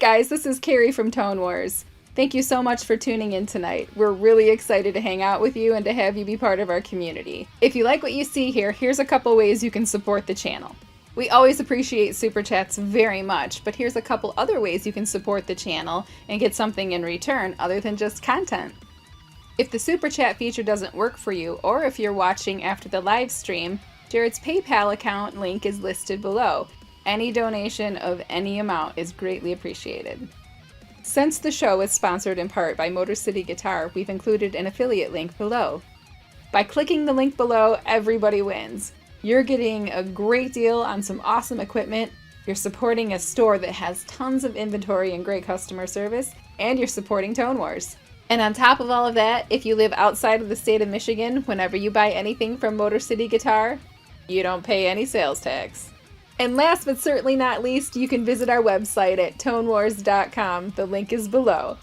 guys, this is Carrie from Tone Wars. Thank you so much for tuning in tonight. We're really excited to hang out with you and to have you be part of our community. If you like what you see here, here's a couple ways you can support the channel. We always appreciate super chats very much, but here's a couple other ways you can support the channel and get something in return other than just content. If the super chat feature doesn't work for you, or if you're watching after the live stream, Jarrod's PayPal account link is listed below. Any donation of any amount is greatly appreciated. Since the show is sponsored in part by Motor City Guitar, we've included an affiliate link below. By clicking the link below, everybody wins. You're getting a great deal on some awesome equipment, you're supporting a store that has tons of inventory and great customer service, and you're supporting Tone Wars. And on top of all of that, if you live outside of the state of Michigan, whenever you buy anything from Motor City Guitar, you don't pay any sales tax. And last but certainly not least, you can visit our website at tonewars.com. The link is below.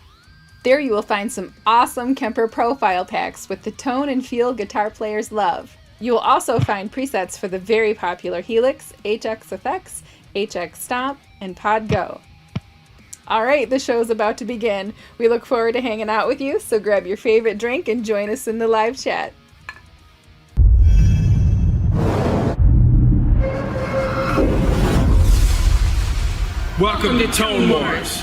There you will find some awesome KEMPER profile packs with the tone and feel guitar players love. You will also find presets for the very popular HELIX, HX Effects, HX Stomp, and Pod Go. Alright, the show's about to begin. We look forward to hanging out with you, so grab your favorite drink and join us in the live chat. Welcome to Tone Wars.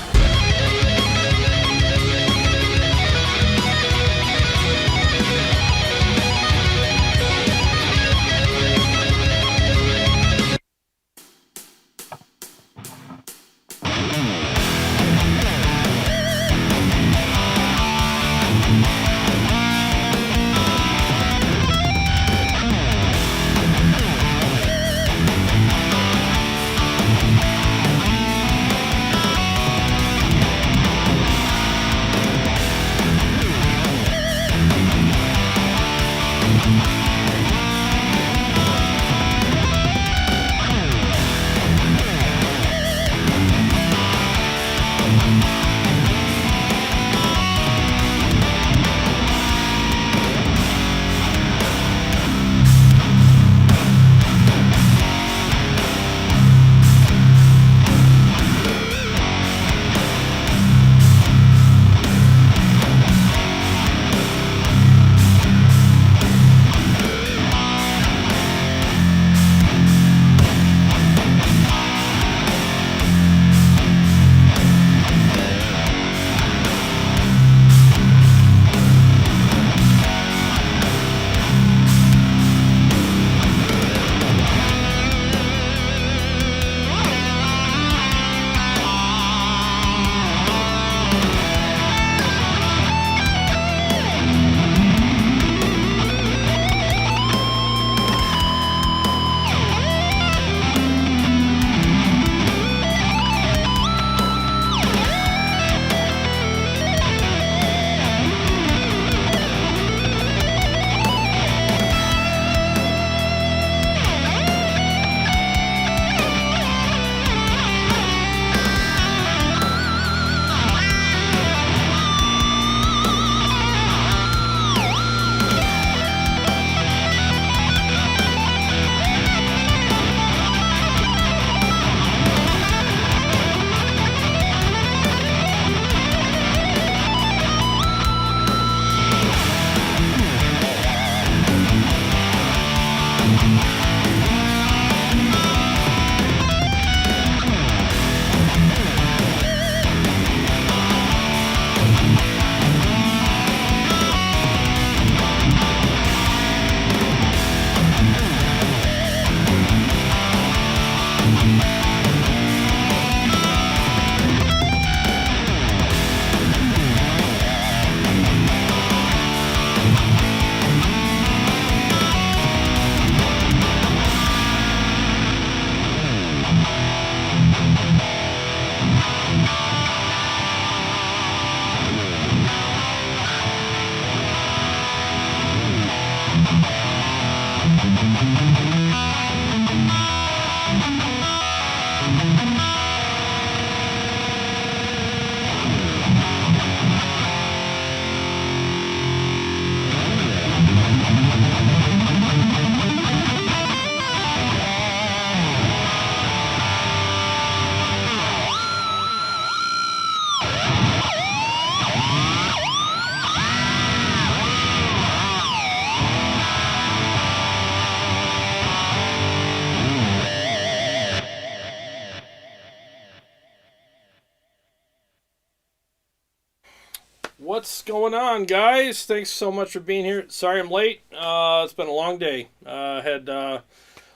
What's going on, guys? Thanks so much for being here. Sorry I'm late. It's been a long day. Had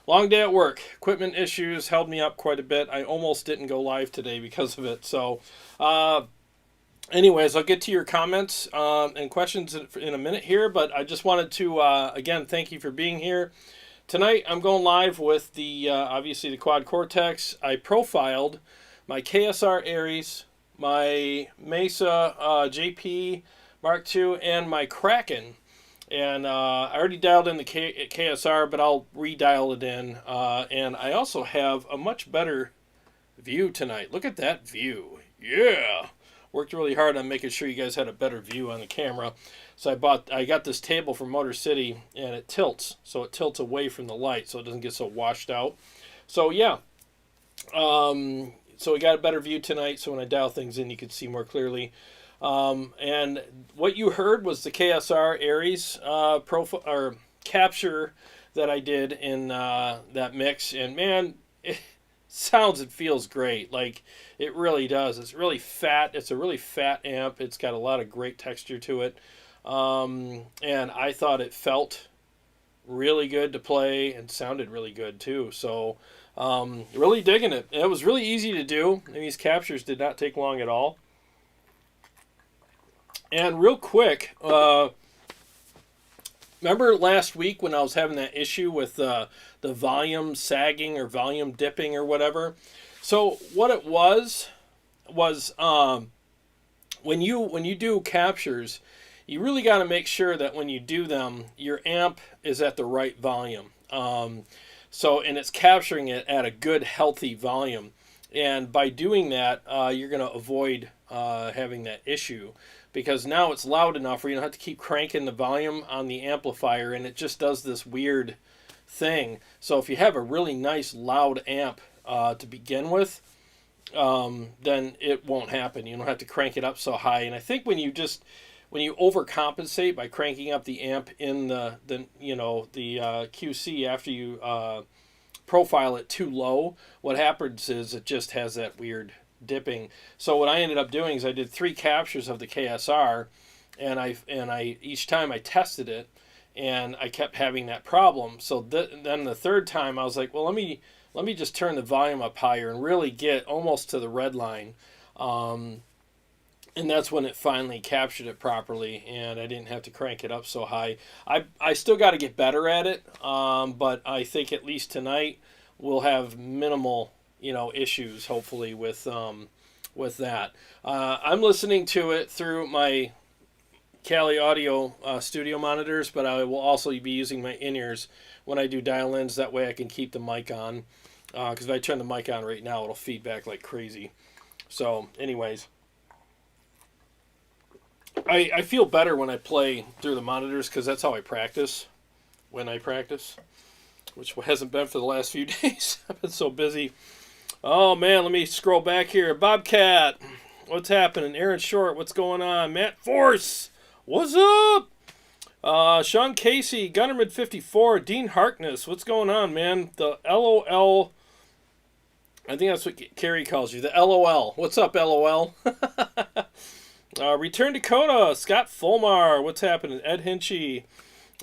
long day at work. Equipment issues held me up quite a bit. I almost didn't go live today because of it. So, anyways, I'll get to your comments and questions in a minute here. But I just wanted to, again, thank you for being here. Tonight, I'm going live with the, obviously, the Quad Cortex. I profiled my KSR Aries, my Mesa JP Mark II, and my Kraken. And I already dialed in the KSR, but I'll redial it in. And I also have a much better view tonight. Look at that view. Yeah! Worked really hard on making sure you guys had a better view on the camera. So I got this table from Motor City, and it tilts. So it tilts away from the light so it doesn't get so washed out. So yeah. So we got a better view tonight, so when I dial things in, you can see more clearly. And what you heard was the KSR Aries profile or capture that I did in that mix, and man, it sounds and feels great. Like it really does. It's really fat. It's a really fat amp. It's got a lot of great texture to it, and I thought it felt really good to play and sounded really good too. So. Really digging it. It was really easy to do, and these captures did not take long at all. And real quick, remember last week when I was having that issue with the volume sagging or volume dipping or whatever? So what it was when you do captures, you really got to make sure that when you do them, your amp is at the right volume. And it's capturing it at a good, healthy volume. And by doing that, you're going to avoid having that issue. Because now it's loud enough where you don't have to keep cranking the volume on the amplifier. And it just does this weird thing. So if you have a really nice, loud amp to begin with, then it won't happen. You don't have to crank it up so high. And I think when you overcompensate by cranking up the amp in the QC after you profile it too low, what happens is it just has that weird dipping. So what I ended up doing is I did 3 captures of the KSR, and I each time I tested it, and I kept having that problem. So then the third time I was like, well, let me just turn the volume up higher and really get almost to the red line. And that's when it finally captured it properly, and I didn't have to crank it up so high. I still got to get better at it, but I think at least tonight we'll have minimal, issues, hopefully, with that. I'm listening to it through my Kali Audio studio monitors, but I will also be using my in-ears when I do dial-ins. That way I can keep the mic on, because if I turn the mic on right now, it'll feedback like crazy. So, anyways. I feel better when I play through the monitors because that's how I practice when I practice, which hasn't been for the last few days. I've been so busy. Oh, man, let me scroll back here. Bobcat, what's happening? Aaron Short, what's going on? Matt Force, what's up? Sean Casey, Gunnerman 54, Dean Harkness, what's going on, man? The LOL, I think that's what Carrie calls you, the LOL. What's up, LOL? Return Dakota, Scott Fulmar, what's happening? Ed Hinchy,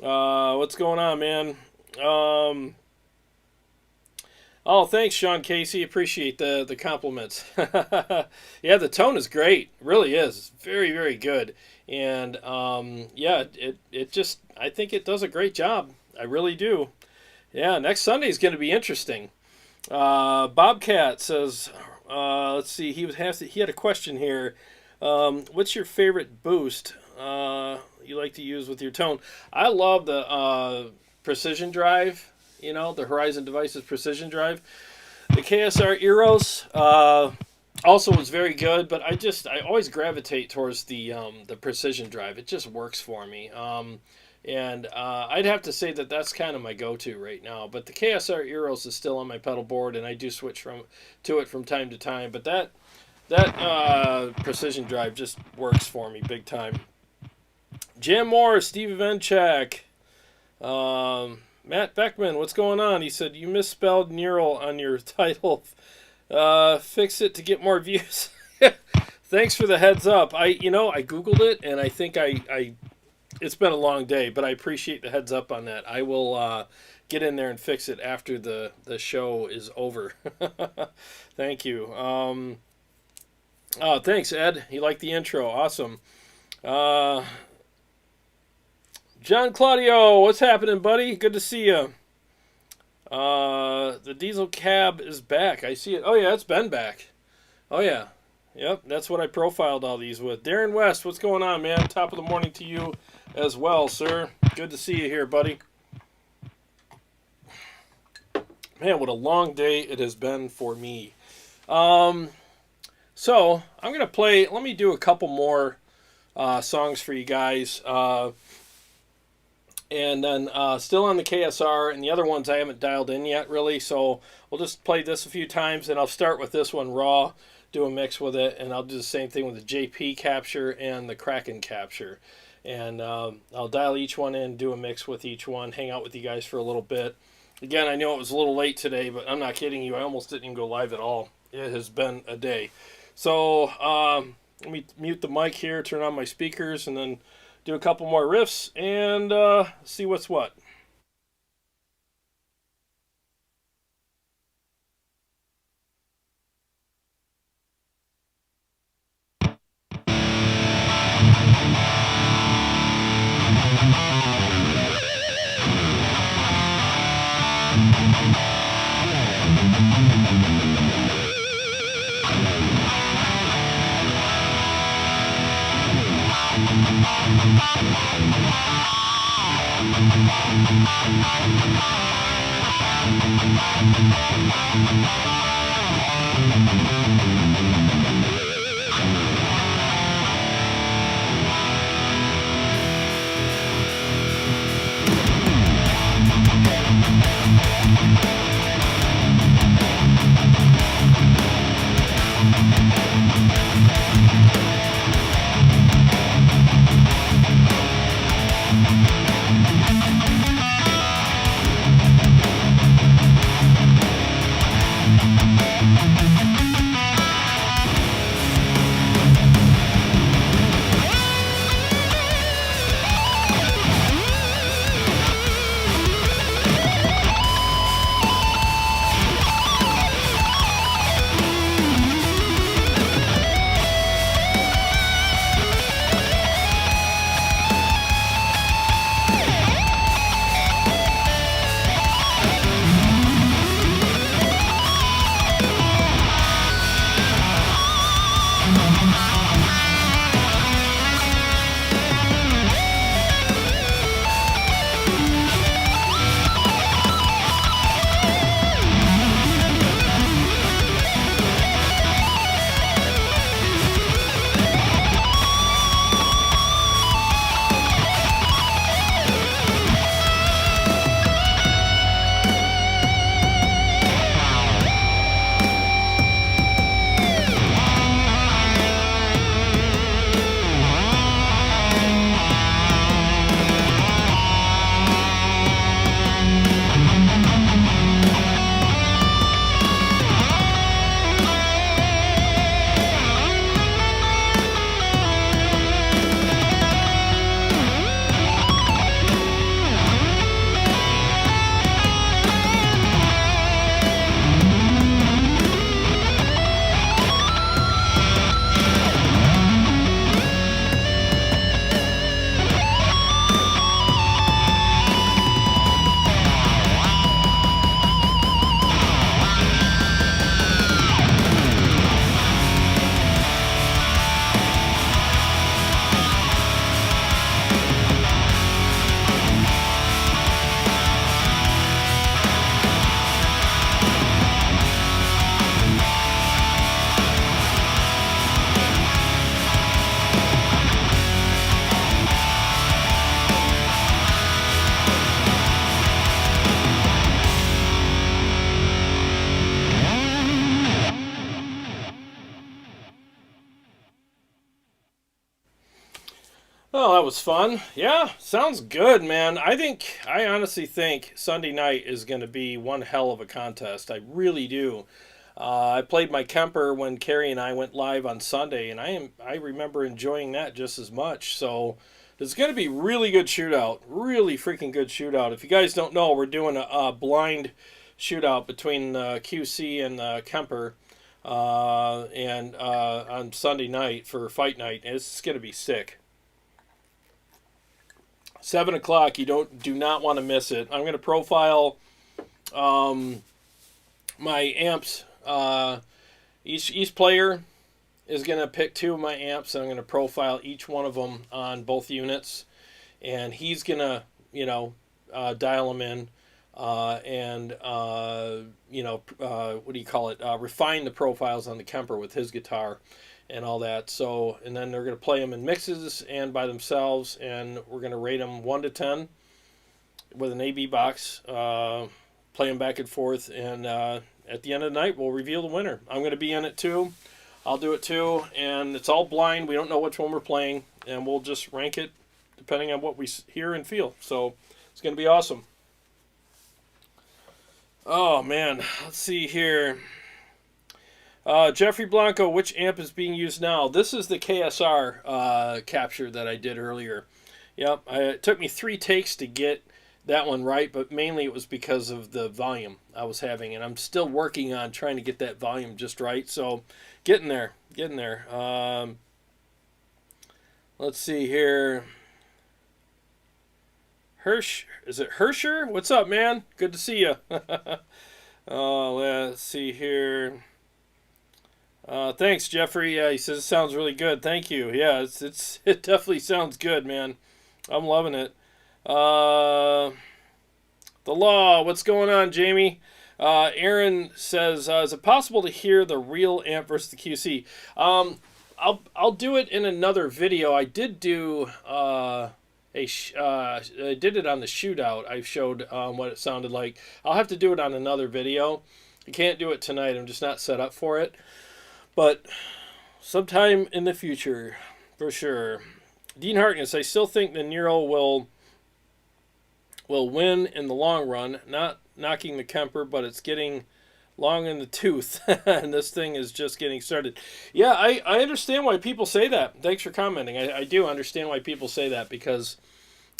what's going on, man? Oh, thanks, Sean Casey. Appreciate the compliments. Yeah, the tone is great. It really is. It's very, very good. And yeah, it just, I think it does a great job. I really do. Yeah, next Sunday is going to be interesting. Bobcat says, let's see, he had a question here. What's your favorite boost you like to use with your tone? I love the Precision Drive, the Horizon Devices Precision Drive. The KSR Aries also was very good, but I always gravitate towards the Precision Drive. It just works for me. And I'd have to say that that's kind of my go-to right now. But the KSR Aries is still on my pedal board, and I do switch to it from time to time. But that Precision Drive just works for me big time. Jim Moore, Steve Venchak, Matt Beckman, what's going on? He said, you misspelled neural on your title. Fix it to get more views. Thanks for the heads up. I Googled it, and I think I it's been a long day, but I appreciate the heads up on that. I will get in there and fix it after the show is over. Thank you. Oh, thanks, Ed. You liked the intro. Awesome. John Claudio, what's happening, buddy? Good to see you. The diesel cab is back. I see it. Oh, yeah, it's been back. Oh, yeah. Yep, that's what I profiled all these with. Darren West, what's going on, man? Top of the morning to you as well, sir. Good to see you here, buddy. Man, what a long day it has been for me. So, I'm going to play, let me do a couple more songs for you guys. And then still on the KSR, and the other ones I haven't dialed in yet, really. So, we'll just play this a few times, and I'll start with this one raw, do a mix with it, and I'll do the same thing with the JP capture and the Kraken capture. And I'll dial each one in, do a mix with each one, hang out with you guys for a little bit. Again, I know it was a little late today, but I'm not kidding you. I almost didn't even go live at all. It has been a day. So let me mute the mic here, turn on my speakers, and then do a couple more riffs and see what's what. Oh, that was fun. Yeah, sounds good, man. I honestly think Sunday night is going to be one hell of a contest. I really do. I played my KEMPER when Carrie and I went live on Sunday, and I remember enjoying that just as much. So it's going to be really good shootout, really freaking good shootout. If you guys don't know, we're doing a blind shootout between QC and KEMPER, and on Sunday night for fight night. It's going to be sick. 7 o'clock. You do not want to miss it. I'm going to profile my amps. Each player is going to pick 2 of my amps, and I'm going to profile each one of them on both units, and he's going to, dial them in, and what do you call it? Refine the profiles on the KEMPER with his guitar and all that. So, and then they're going to play them in mixes and by themselves, and we're going to rate them 1 to 10 with an AB box, play them back and forth, and at the end of the night, we'll reveal the winner. I'm going to be in it too. I'll do it too, and it's all blind. We don't know which one we're playing, and we'll just rank it depending on what we hear and feel. So it's going to be awesome. Oh, man. Let's see here. Jeffrey Blanco, which amp is being used now? This is the KSR capture that I did earlier. Yep, it took me 3 takes to get that one right, but mainly it was because of the volume I was having, and I'm still working on trying to get that volume just right. So getting there. Let's see here. Is it Hersher? What's up, man? Good to see you. Let's see here. Thanks, Jeffrey. Yeah, he says it sounds really good. Thank you. Yeah, it definitely sounds good, man. I'm loving it. The Law, what's going on, Jamie? Aaron says, is it possible to hear the real amp versus the QC? I'll do it in another video. I did do I did it on the shootout. I showed what it sounded like. I'll have to do it on another video. I can't do it tonight. I'm just not set up for it. But sometime in the future, for sure. Dean Harkness, I still think the Nero will win in the long run. Not knocking the KEMPER, but it's getting long in the tooth, and this thing is just getting started. Yeah, I understand why people say that. Thanks for commenting. I do understand why people say that, because,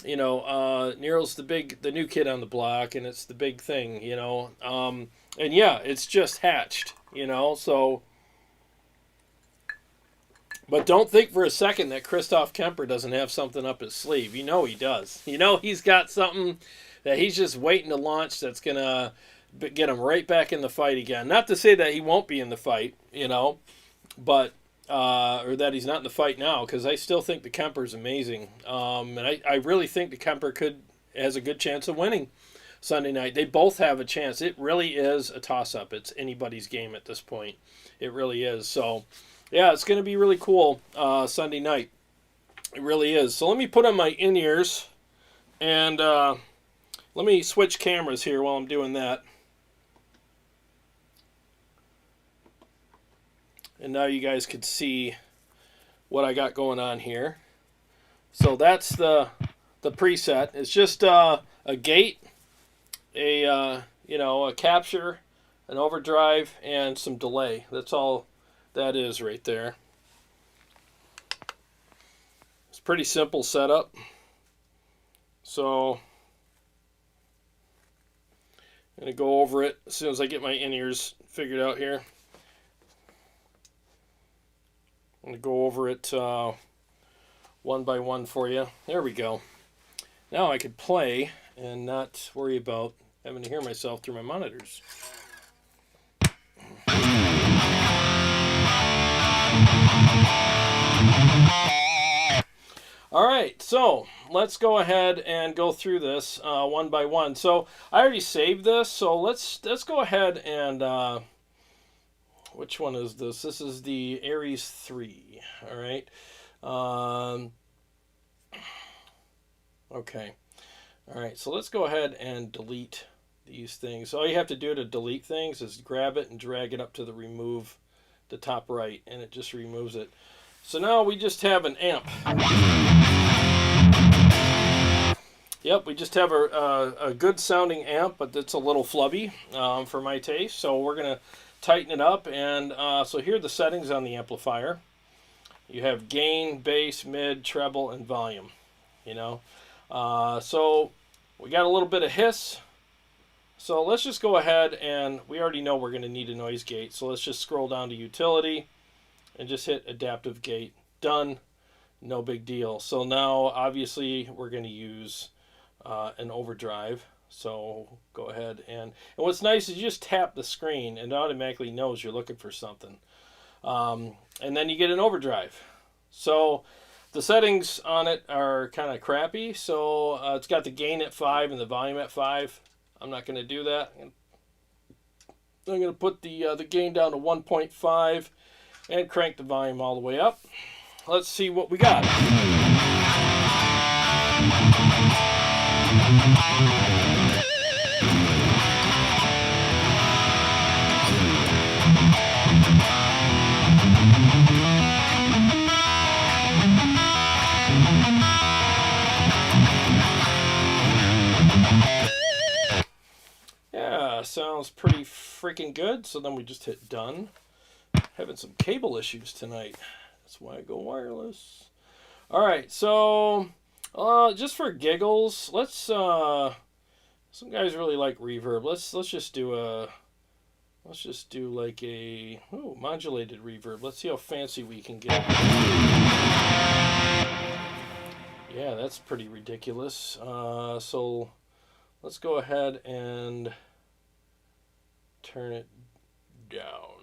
Nero's the new kid on the block, and it's the big thing, and yeah, it's just hatched, so. But don't think for a second that Christoph KEMPER doesn't have something up his sleeve. He does. He's got something that he's just waiting to launch that's going to get him right back in the fight again. Not to say that he won't be in the fight, but or that he's not in the fight now, because I still think the KEMPER's amazing. And I really think the KEMPER has a good chance of winning Sunday night. They both have a chance. It really is a toss-up. It's anybody's game at this point. It really is. So, yeah, it's going to be really cool Sunday night. It really is. So let me put on my in-ears, and let me switch cameras here while I'm doing that. And now you guys can see what I got going on here. So that's the preset. It's just a gate, a capture, an overdrive, and some delay. That's all that is right there. It's pretty simple setup. So I'm going to go over it as soon as I get my in-ears figured out here. I'm going to go over it one by one for you. There we go. Now I could play and not worry about having to hear myself through my monitors. All right, so let's go ahead and go through this one by one. So I already saved this, so let's go ahead and which one is this? This is the Aries 3. All right. Okay. All right, so let's go ahead and delete these things. So all you have to do to delete things is grab it and drag it up to the top right, and it just removes it. So now we just have an amp. Yep, we just have a good sounding amp, but it's a little flubby for my taste. So we're going to tighten it up. And so here are the settings on the amplifier. You have gain, bass, mid, treble, and volume. You know, so we got a little bit of hiss. So let's just go ahead, and we already know we're going to need a noise gate. So let's just scroll down to utility and just hit adaptive gate. Done. No big deal. So now obviously we're going to use an overdrive. So go ahead, and what's nice is you just tap the screen and it automatically knows you're looking for something. And then you get an overdrive. So the settings on it are kind of crappy. So it's got the gain at 5 and the volume at 5. I'm not going to do that. I'm going to put the gain down to 1.5 and crank the volume all the way up. Let's see what we got. Yeah, sounds pretty freaking good. So then we just hit done. Having some cable issues tonight. That's why I go wireless. All right, so just for giggles, let's. Some guys really like reverb. Let's just do like a modulated reverb. Let's see how fancy we can get. Yeah, that's pretty ridiculous. So let's go ahead and turn it down.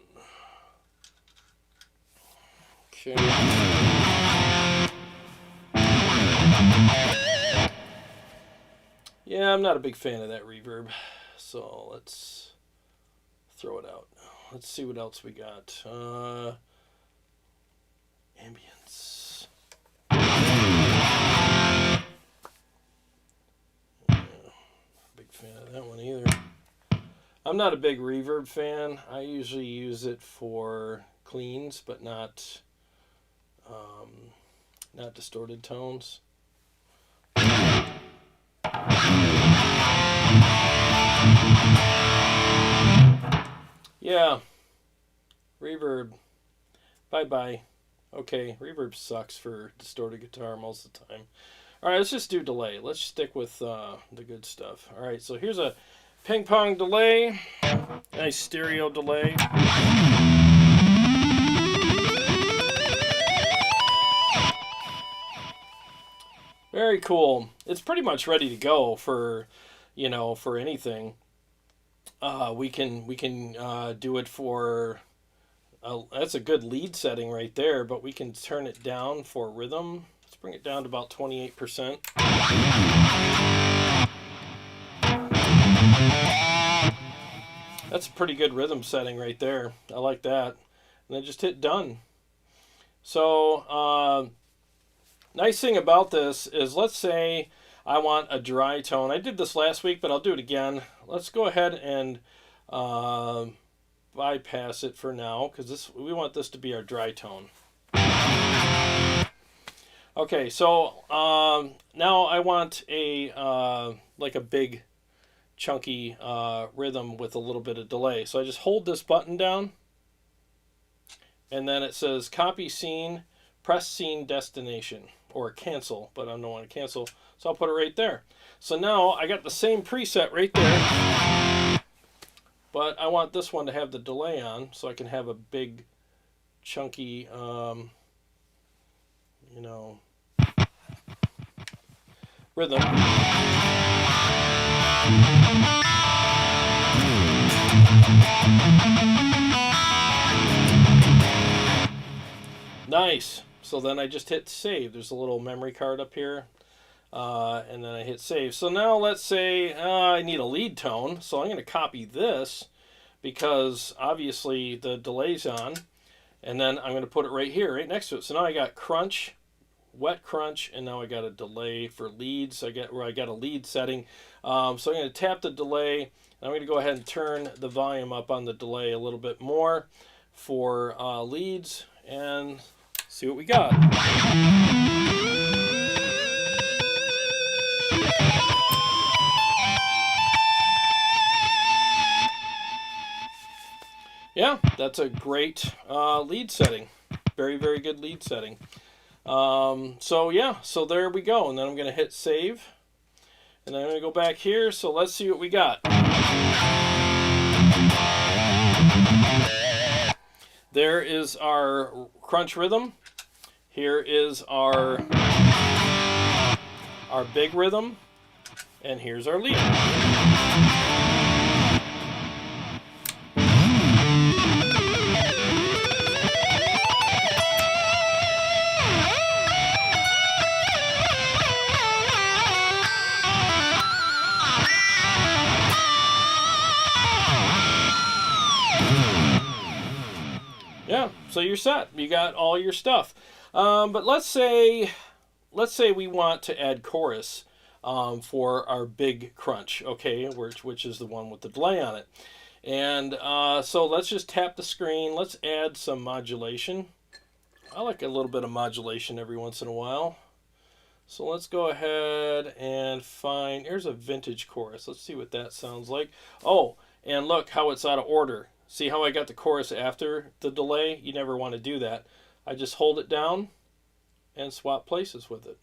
Okay. Yeah, I'm not a big fan of that reverb, so let's throw it out. Let's see what else we got. Ambience. Yeah, big fan of that one either. I'm not a big reverb fan. I usually use it for cleans, but not distorted tones. Yeah, reverb. Bye-bye. Okay, reverb sucks for distorted guitar most of the time. All right, let's just do delay. Let's stick with the good stuff. All right, so here's a ping pong delay. Nice stereo delay. Very cool. It's pretty much ready to go for, for anything. We can do it for. That's a good lead setting right there, but we can turn it down for rhythm. Let's bring it down to about 28%. That's a pretty good rhythm setting right there. I like that. And then just hit done. So, nice thing about this is, let's say I want a dry tone. I did this last week, but I'll do it again. Let's go ahead and bypass it for now, because we want this to be our dry tone. Okay, so now I want like a big chunky rhythm with a little bit of delay. So I just hold this button down, and then it says copy scene, press scene destination, or cancel, but I don't want to cancel, so I'll put it right there. So now I got the same preset right there, but I want this one to have the delay on, so I can have a big chunky rhythm. Nice. So then I just hit save. There's a little memory card up here. And then I hit save. So now let's say I need a lead tone. So I'm going to copy this because obviously the delay's on. And then I'm going to put it right here, right next to it. So now I got crunch, wet crunch, and now I got a delay for leads. I got a lead setting. So I'm going to tap the delay. And I'm going to go ahead and turn the volume up on the delay a little bit more for leads and see what we got. Yeah, that's a great lead setting. Very, very good lead setting. So yeah, so there we go. And then I'm going to hit save. And then I'm going to go back here. So let's see what we got. There is our crunch rhythm. Here is our big rhythm. And here's our lead. Yeah, so you're set. You got all your stuff. But let's say we want to add chorus for our big crunch, okay, which is the one with the delay on it. And so let's just tap the screen. Let's add some modulation. I like a little bit of modulation every once in a while. So let's go ahead and find, here's a vintage chorus. Let's see what that sounds like. Oh, and look how it's out of order. See how I got the chorus after the delay? You never want to do that. I just hold it down and swap places with it.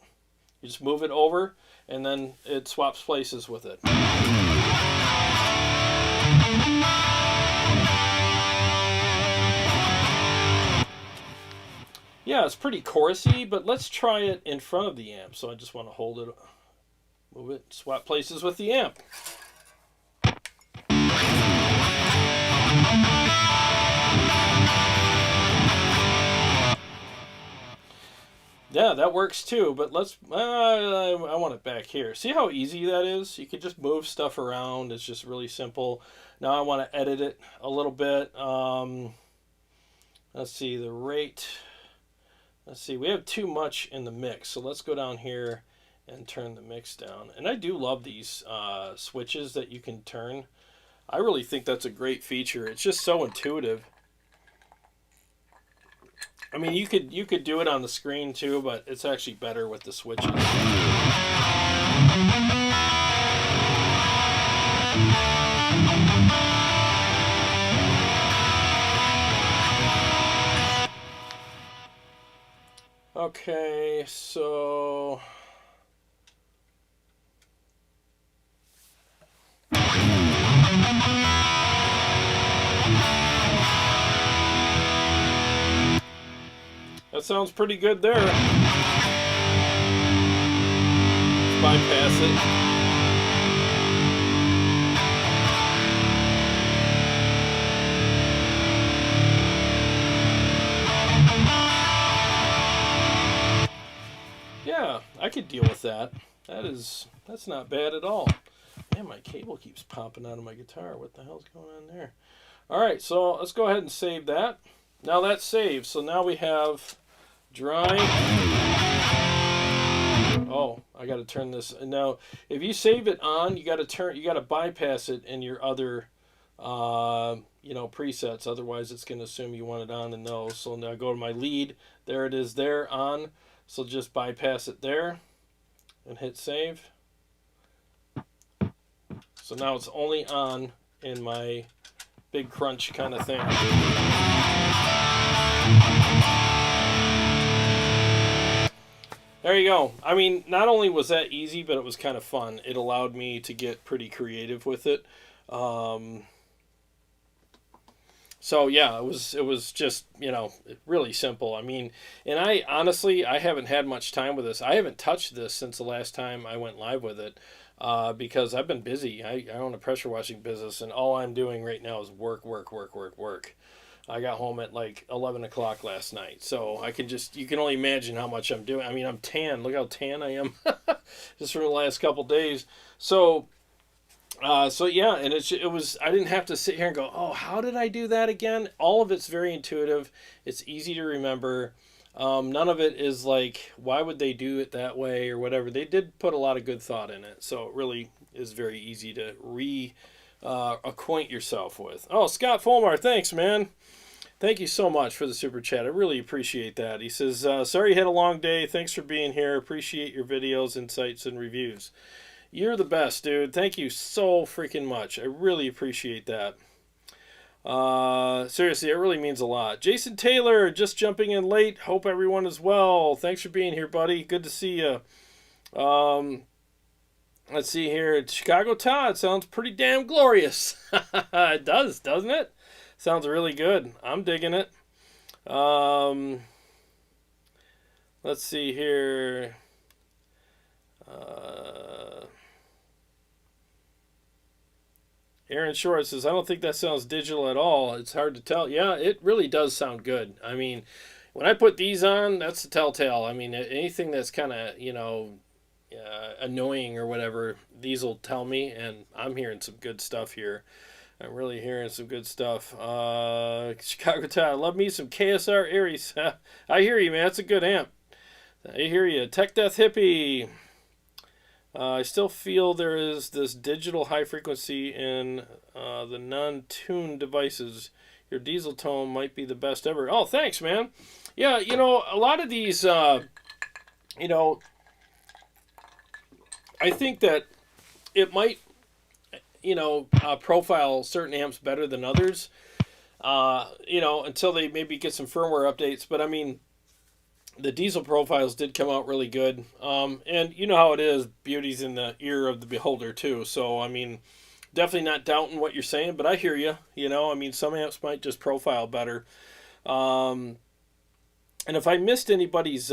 You just move it over and then it swaps places with it. Yeah, it's pretty chorusy, but let's try it in front of the amp. So I just want to hold it, move it, swap places with the amp. Yeah, that works too, but let's, I want it back here. See how easy that is? You can just move stuff around. It's just really simple. Now I want to edit it a little bit. Let's see, the rate. Let's see, we have too much in the mix, so let's go down here and turn the mix down. And I do love these switches that you can turn. I really think that's a great feature. It's just so intuitive. I mean, you could do it on the screen too, but it's actually better with the switches. Okay, so that sounds pretty good there. Let's bypass it. Yeah, I could deal with that. That's not bad at all. Man, my cable keeps popping out of my guitar. What the hell's going on there? All right, so let's go ahead and save that. Now that's saved. So now we have dry. Oh, I got to turn this. Now, if you save it on, you got to bypass it in your other, presets. Otherwise, it's going to assume you want it on in those. So now go to my lead. There it is there on. So just bypass it there and hit save. So now it's only on in my big crunch kind of thing. There you go. I mean, not only was that easy, but it was kind of fun. It allowed me to get pretty creative with it. So yeah, it was just, really simple. I mean, and I honestly haven't had much time with this. I haven't touched this since the last time I went live with it, because I've been busy. I own a pressure washing business, and all I'm doing right now is work. I got home at like 11 o'clock last night, so you can only imagine how much I'm doing. I mean, I'm tan. Look how tan I am just from the last couple days. So yeah, and it was, I didn't have to sit here and go, oh, how did I do that again? All of it's very intuitive. It's easy to remember. None of it is like, why would they do it that way or whatever. They did put a lot of good thought in it, so it really is very easy to acquaint yourself with. Oh, Scott Fulmar, thanks, man. Thank you so much for the super chat. I really appreciate that. He says, sorry you had a long day. Thanks for being here. Appreciate your videos, insights, and reviews. You're the best, dude. Thank you so freaking much. I really appreciate that. Seriously, it really means a lot. Jason Taylor, just jumping in late. Hope everyone is well. Thanks for being here, buddy. Good to see you. Let's see here. Chicago Todd sounds pretty damn glorious. It does, doesn't it? Sounds really good. I'm digging it. Let's see here. Aaron Short says, I don't think that sounds digital at all. It's hard to tell. Yeah, it really does sound good. I mean, when I put these on, that's the telltale. I mean, anything that's kind of, annoying or whatever, these will tell me, and I'm hearing some good stuff here. I'm really hearing some good stuff. Chicago Todd, love me some KSR Aries. I hear you, man. It's a good amp. I hear you. Tech Death Hippie. I still feel there is this digital high frequency in the non-tuned devices. Your diesel tone might be the best ever. Oh, thanks, man. Yeah, a lot of these, I think that it might, profile certain amps better than others, until they maybe get some firmware updates. But, I mean, the diesel profiles did come out really good. And you know how it is. Beauty's in the ear of the beholder, too. So, I mean, definitely not doubting what you're saying, but I hear you. I mean, some amps might just profile better. And if I missed anybody's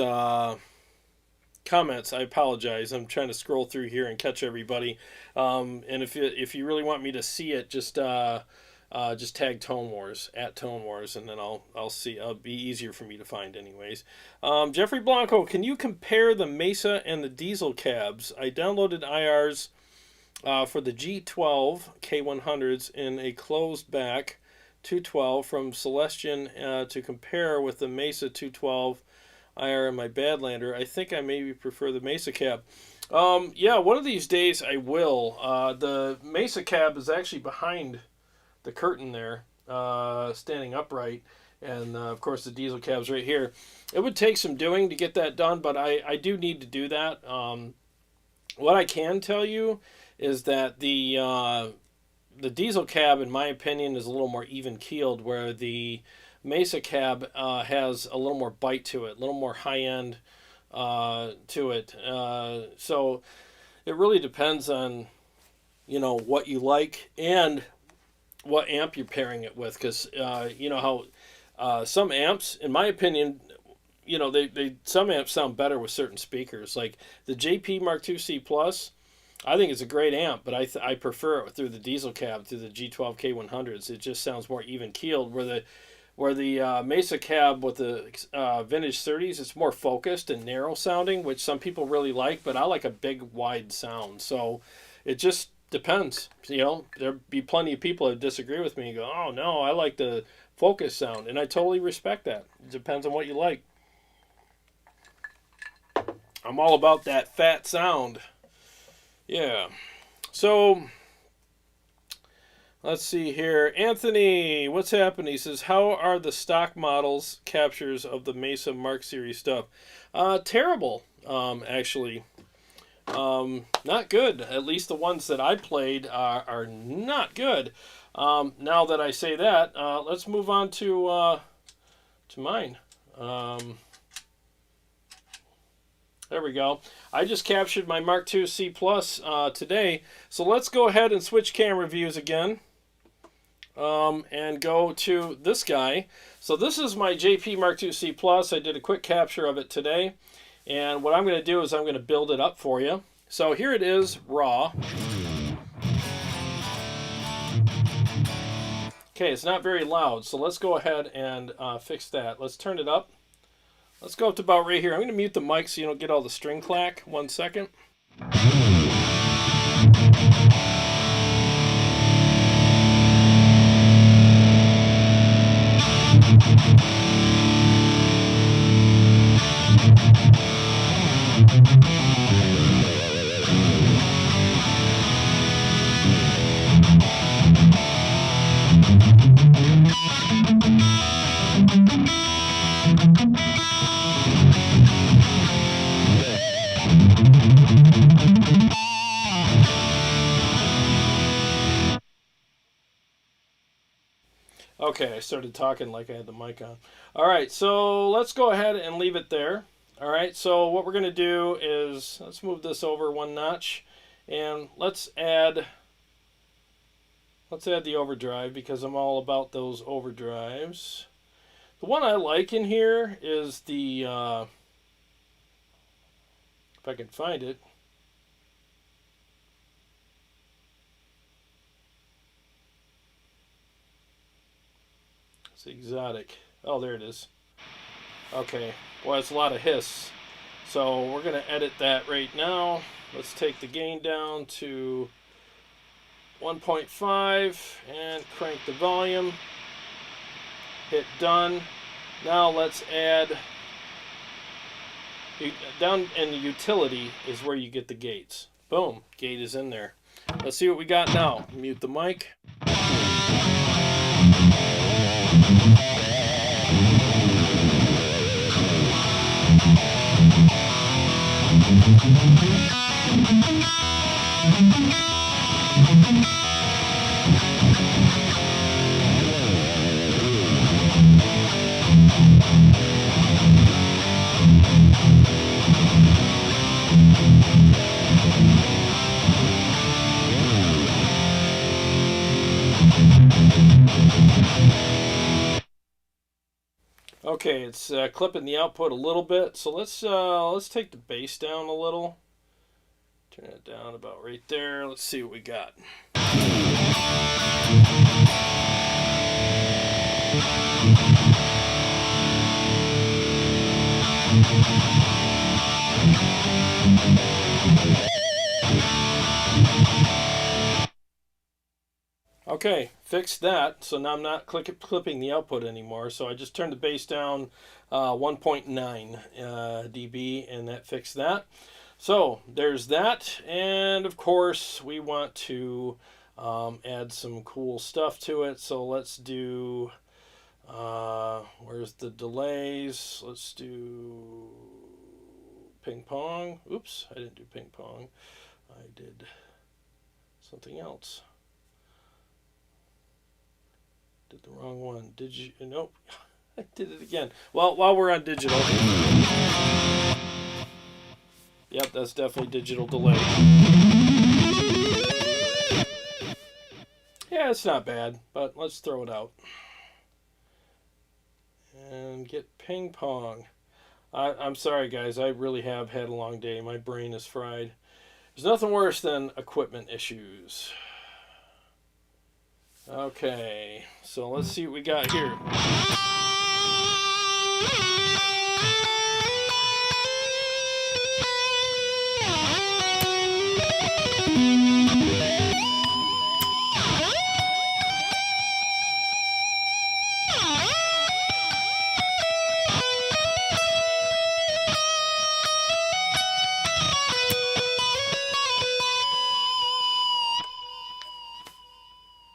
comments, I apologize. I'm trying to scroll through here and catch everybody. And if you really want me to see it, just tag Tone Wars at Tone Wars, and then I'll see. It'll be easier for me to find, anyways. Jeffrey Blanco, can you compare the Mesa and the diesel cabs? I downloaded IRs for the G12 K100s in a closed back 212 from Celestion to compare with the Mesa 212 IR in my Badlander. I think I maybe prefer the Mesa cab. Yeah, one of these days I will. The Mesa cab is actually behind the curtain there, standing upright, and of course the diesel cab's right here. It would take some doing to get that done, but I do need to do that. What I can tell you is that the diesel cab, in my opinion, is a little more even keeled, where the Mesa cab has a little more bite to it, a little more high end to it. So it really depends on what you like and what amp you're pairing it with, because how some amps, in my opinion, some amps sound better with certain speakers. Like the JP Mark II C Plus, I think it's a great amp, but I prefer it through the diesel cab, through the G12 K100s. It just sounds more even keeled. Where the Mesa cab with the vintage 30s, it's more focused and narrow sounding, which some people really like, but I like a big wide sound. So it just depends. There'll be plenty of people that disagree with me and go, oh no, I like the focus sound, and I totally respect that. It depends on what you like. I'm all about that fat sound. Yeah. So let's see here. Anthony, what's happening? He says, how are the stock models captures of the Mesa Mark Series stuff? Terrible, actually. Not good. At least the ones that I played are not good. Now that I say that, let's move on to mine. There we go. I just captured my Mark II C Plus today. So let's go ahead and switch camera views again. And go to this guy. So this is my JP Mark II C Plus. I did a quick capture of it today. And what I'm going to do is I'm going to build it up for you. So here it is, raw. Okay, it's not very loud. So let's go ahead and fix that. Let's turn it up. Let's go up to about right here. I'm going to mute the mic so you don't get all the string clack. 1 second. Okay, I started talking like I had the mic on. All right, so let's go ahead and leave it there. All right, so what we're going to do is, let's move this over one notch, and let's add the overdrive, because I'm all about those overdrives. The one I like in here is the, if I can find it, it's exotic. Oh, there it is. Okay, well, it's a lot of hiss. So we're going to edit that right now. Let's take the gain down to 1.5 and crank the volume. Hit done. Now let's add, down in the utility is where you get the gates. Boom, gate is in there. Let's see what we got now. Mute the mic. Okay, it's clipping the output a little bit, so let's take the bass down a little. Turn it down about right there. Let's see what we got. Okay, fixed that. So now I'm not clipping the output anymore. So I just turned the bass down 1.9 dB, and that fixed that. So there's that. And of course, we want to add some cool stuff to it. So let's do, where's the delays? Let's do ping pong. Oops, I didn't do ping pong. I did something else. Did the wrong one. Did you? Nope. I did it again. Well, while we're on digital. Yep, that's definitely digital delay. Yeah, it's not bad, but let's throw it out. And get ping pong. I'm sorry, guys. I really have had a long day. My brain is fried. There's nothing worse than equipment issues. Okay, so let's see what we got here.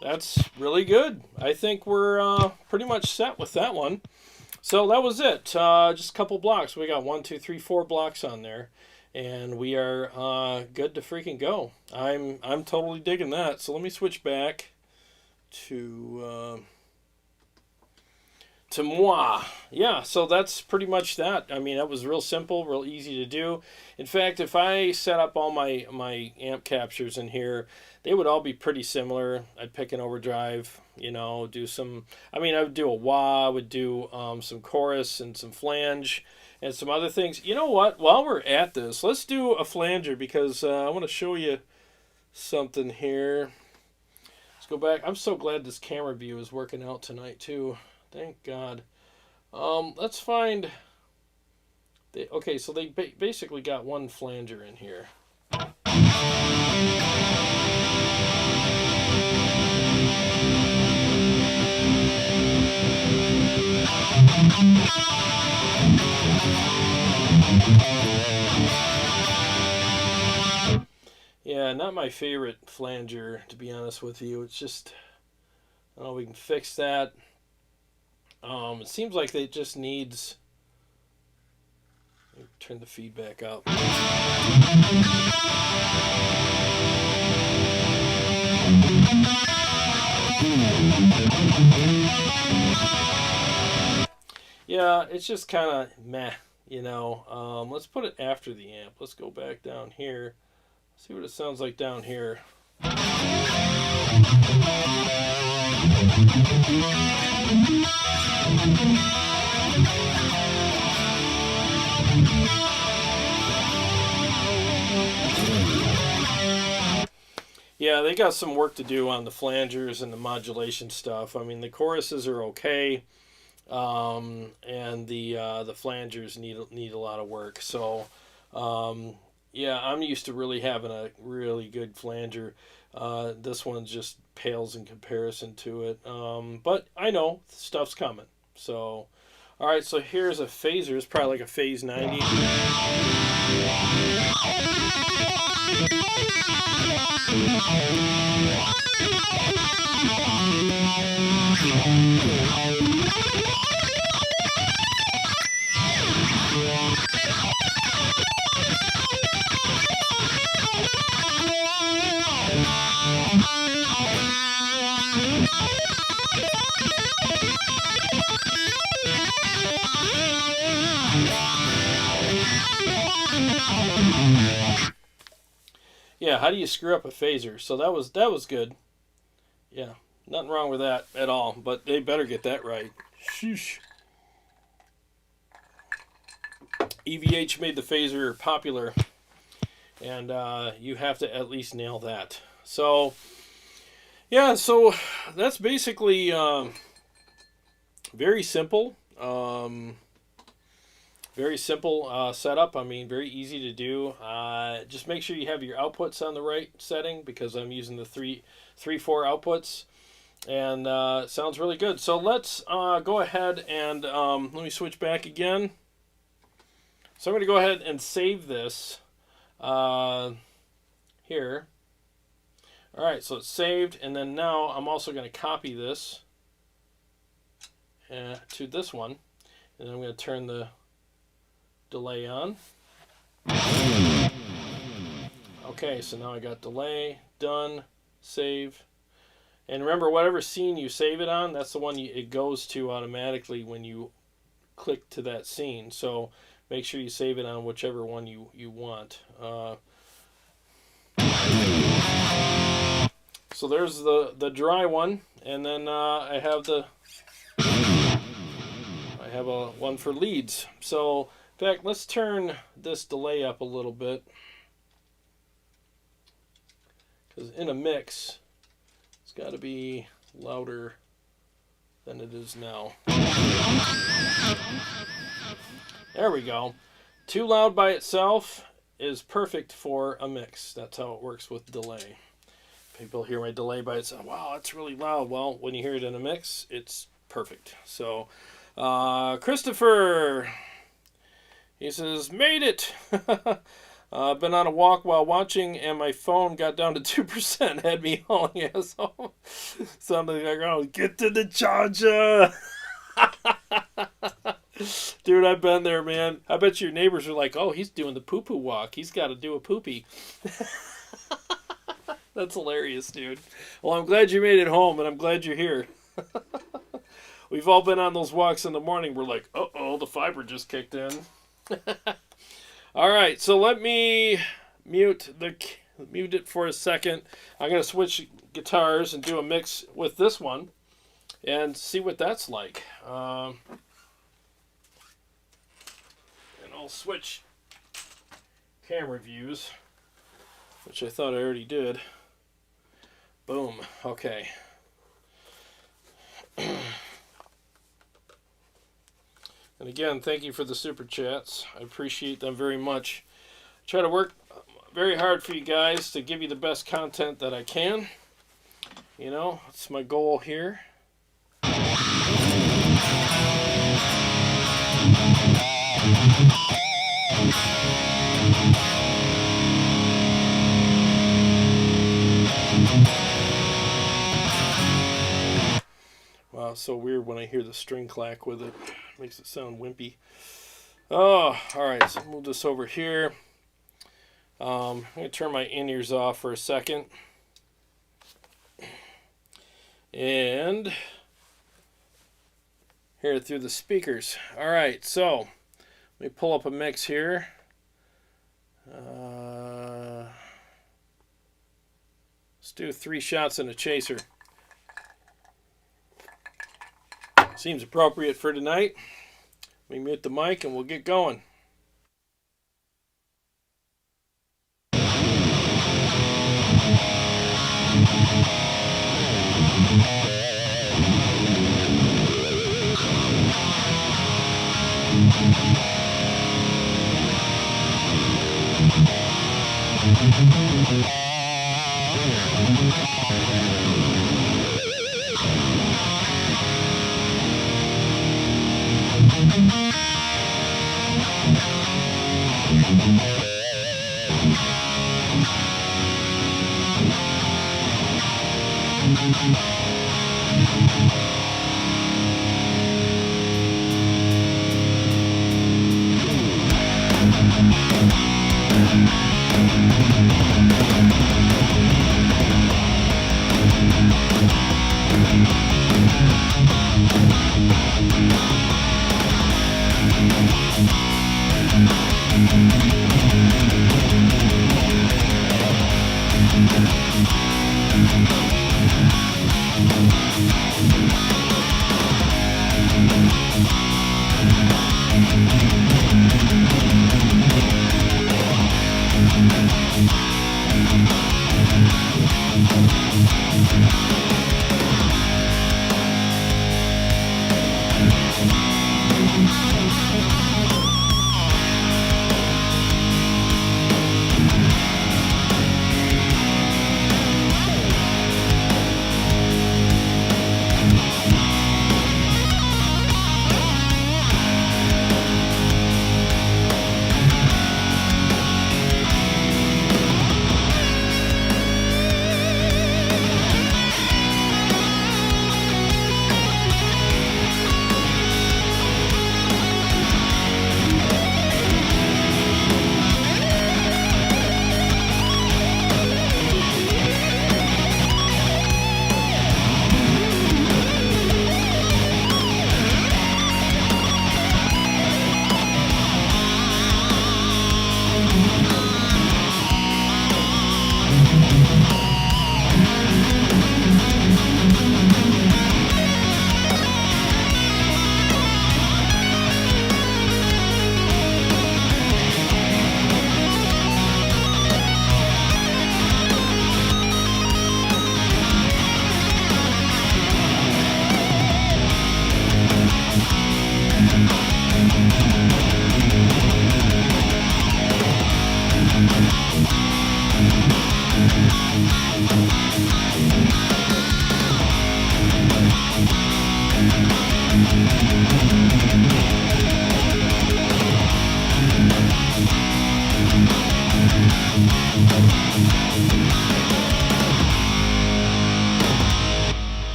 That's really good. I think we're pretty much set with that one. So that was it. Just a couple blocks. We got 1, 2, 3, 4 blocks on there, and we are good to freaking go. I'm totally digging that. So let me switch back to moi. Yeah, so that's pretty much that. I mean, that was real simple, real easy to do. In fact, if I set up all my amp captures in here, they would all be pretty similar. I'd pick an overdrive, you know, do some, I mean, I would do a wah, I would do some chorus and some flange and some other things. You know what? While we're at this, let's do a flanger, because I want to show you something here. Let's go back. I'm so glad this camera view is working out tonight, too. Thank God. Let's find... Okay, so they basically got one flanger in here. Yeah, not my favorite flanger, to be honest with you. It's just, I don't know, we can fix that. It seems like it just needs, let me turn the feedback up. Yeah, it's just kind of meh, you know. Let's put it after the amp. Let's go back down here. See what it sounds like down here. Yeah, they got some work to do on the flangers and the modulation stuff. I mean, the choruses are okay, and the flangers need a lot of work. So, yeah, I'm used to really having a really good flanger. This one just pales in comparison to it. But I know stuff's coming. So, all right. So here's a phaser. It's probably like a phase 90. Yeah, how do you screw up a phaser? So that was good. Yeah, nothing wrong with that at all. But they better get that right. Sheesh. EVH made the phaser popular, and you have to at least nail that. So, yeah, so that's basically very simple. Very simple setup. I mean, very easy to do. Just make sure you have your outputs on the right setting, because I'm using the 3-4 outputs, and it sounds really good. So let's go ahead and let me switch back again. So I'm going to go ahead and save this here. All right, so it's saved, and then now I'm also going to copy this to this one, and I'm going to turn the delay on. Okay, so now I got delay, done, save. And remember, whatever scene you save it on, that's the one it goes to automatically when you click to that scene. So make sure you save it on whichever one you want. So there's the dry one, and then I have a one for leads. So in fact, let's turn this delay up a little bit, because in a mix, it's got to be louder than it is now. There we go. Too loud by itself is perfect for a mix. That's how it works with delay. People hear my delay by itself. Wow, that's really loud. Well, when you hear it in a mix, it's perfect. So, Christopher... He says, made it! Been on a walk while watching, and my phone got down to 2%. Had me hauling ass home. Something like, oh, get to the charger! Dude, I've been there, man. I bet your neighbors are like, oh, he's doing the poo-poo walk. He's got to do a poopy. That's hilarious, dude. Well, I'm glad you made it home, and I'm glad you're here. We've all been on those walks in the morning. We're like, uh-oh, the fiber just kicked in. All right, so let me mute it for a second. I'm going to switch guitars and do a mix with this one and see what that's like. And I'll switch camera views, which I thought I already did. Boom. Okay. And again, thank you for the super chats. I appreciate them very much. I try to work very hard for you guys to give you the best content that I can. You know, that's my goal here. Wow, it's so weird when I hear the string clack with it. Makes it sound wimpy. Oh, alright, so move this over here. I'm going to turn my in-ears off for a second. and hear it through the speakers. All right, so let me pull up a mix here. Let's do 3 shots and a chaser. Seems appropriate for tonight. Let me mute the mic and we'll get going.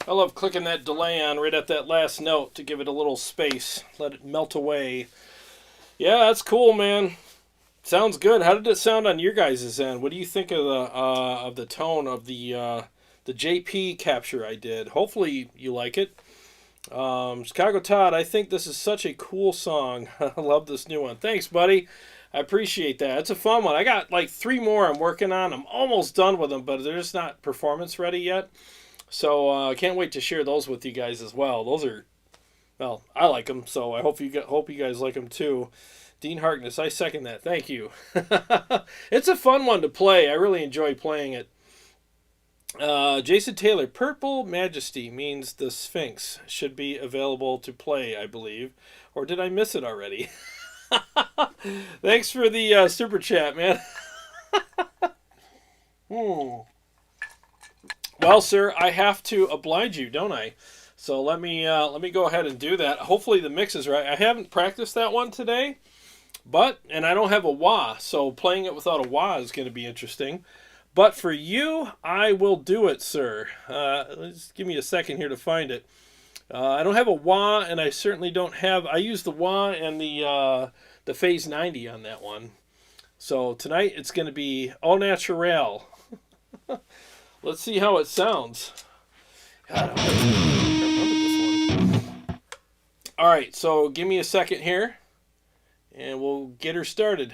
I love clicking that delay on right at that last note to give it a little space, let it melt away. Yeah, that's cool, man. Sounds good. How did it sound on your guys' end? What do you think of the tone of the JP capture I did? Hopefully you like it. Chicago Todd, I think this is such a cool song. I love this new one. Thanks, buddy. I appreciate that. It's a fun one. I got like 3 more I'm working on. I'm almost done with them, but they're just not performance ready yet. So I can't wait to share those with you guys as well. Those are, well, I like them, so I hope you guys like them too. Dean Harkness, I second that. Thank you. It's a fun one to play. I really enjoy playing it. Jason Taylor, Purple Majesty means the Sphinx should be available to play, I believe. Or did I miss it already? Thanks for the super chat, man. Well, sir, I have to oblige you, don't I? So let me go ahead and do that. Hopefully the mix is right. I haven't practiced that one today, and I don't have a wah, so playing it without a wah is going to be interesting. But for you, I will do it, sir. Let's give me a second here to find it. I don't have a wah, and I certainly don't have. I use the wah and the phase 90 on that one. So tonight it's going to be au naturel. Let's see how it sounds. God, I remember this one. All right, so give me a second here, and we'll get her started.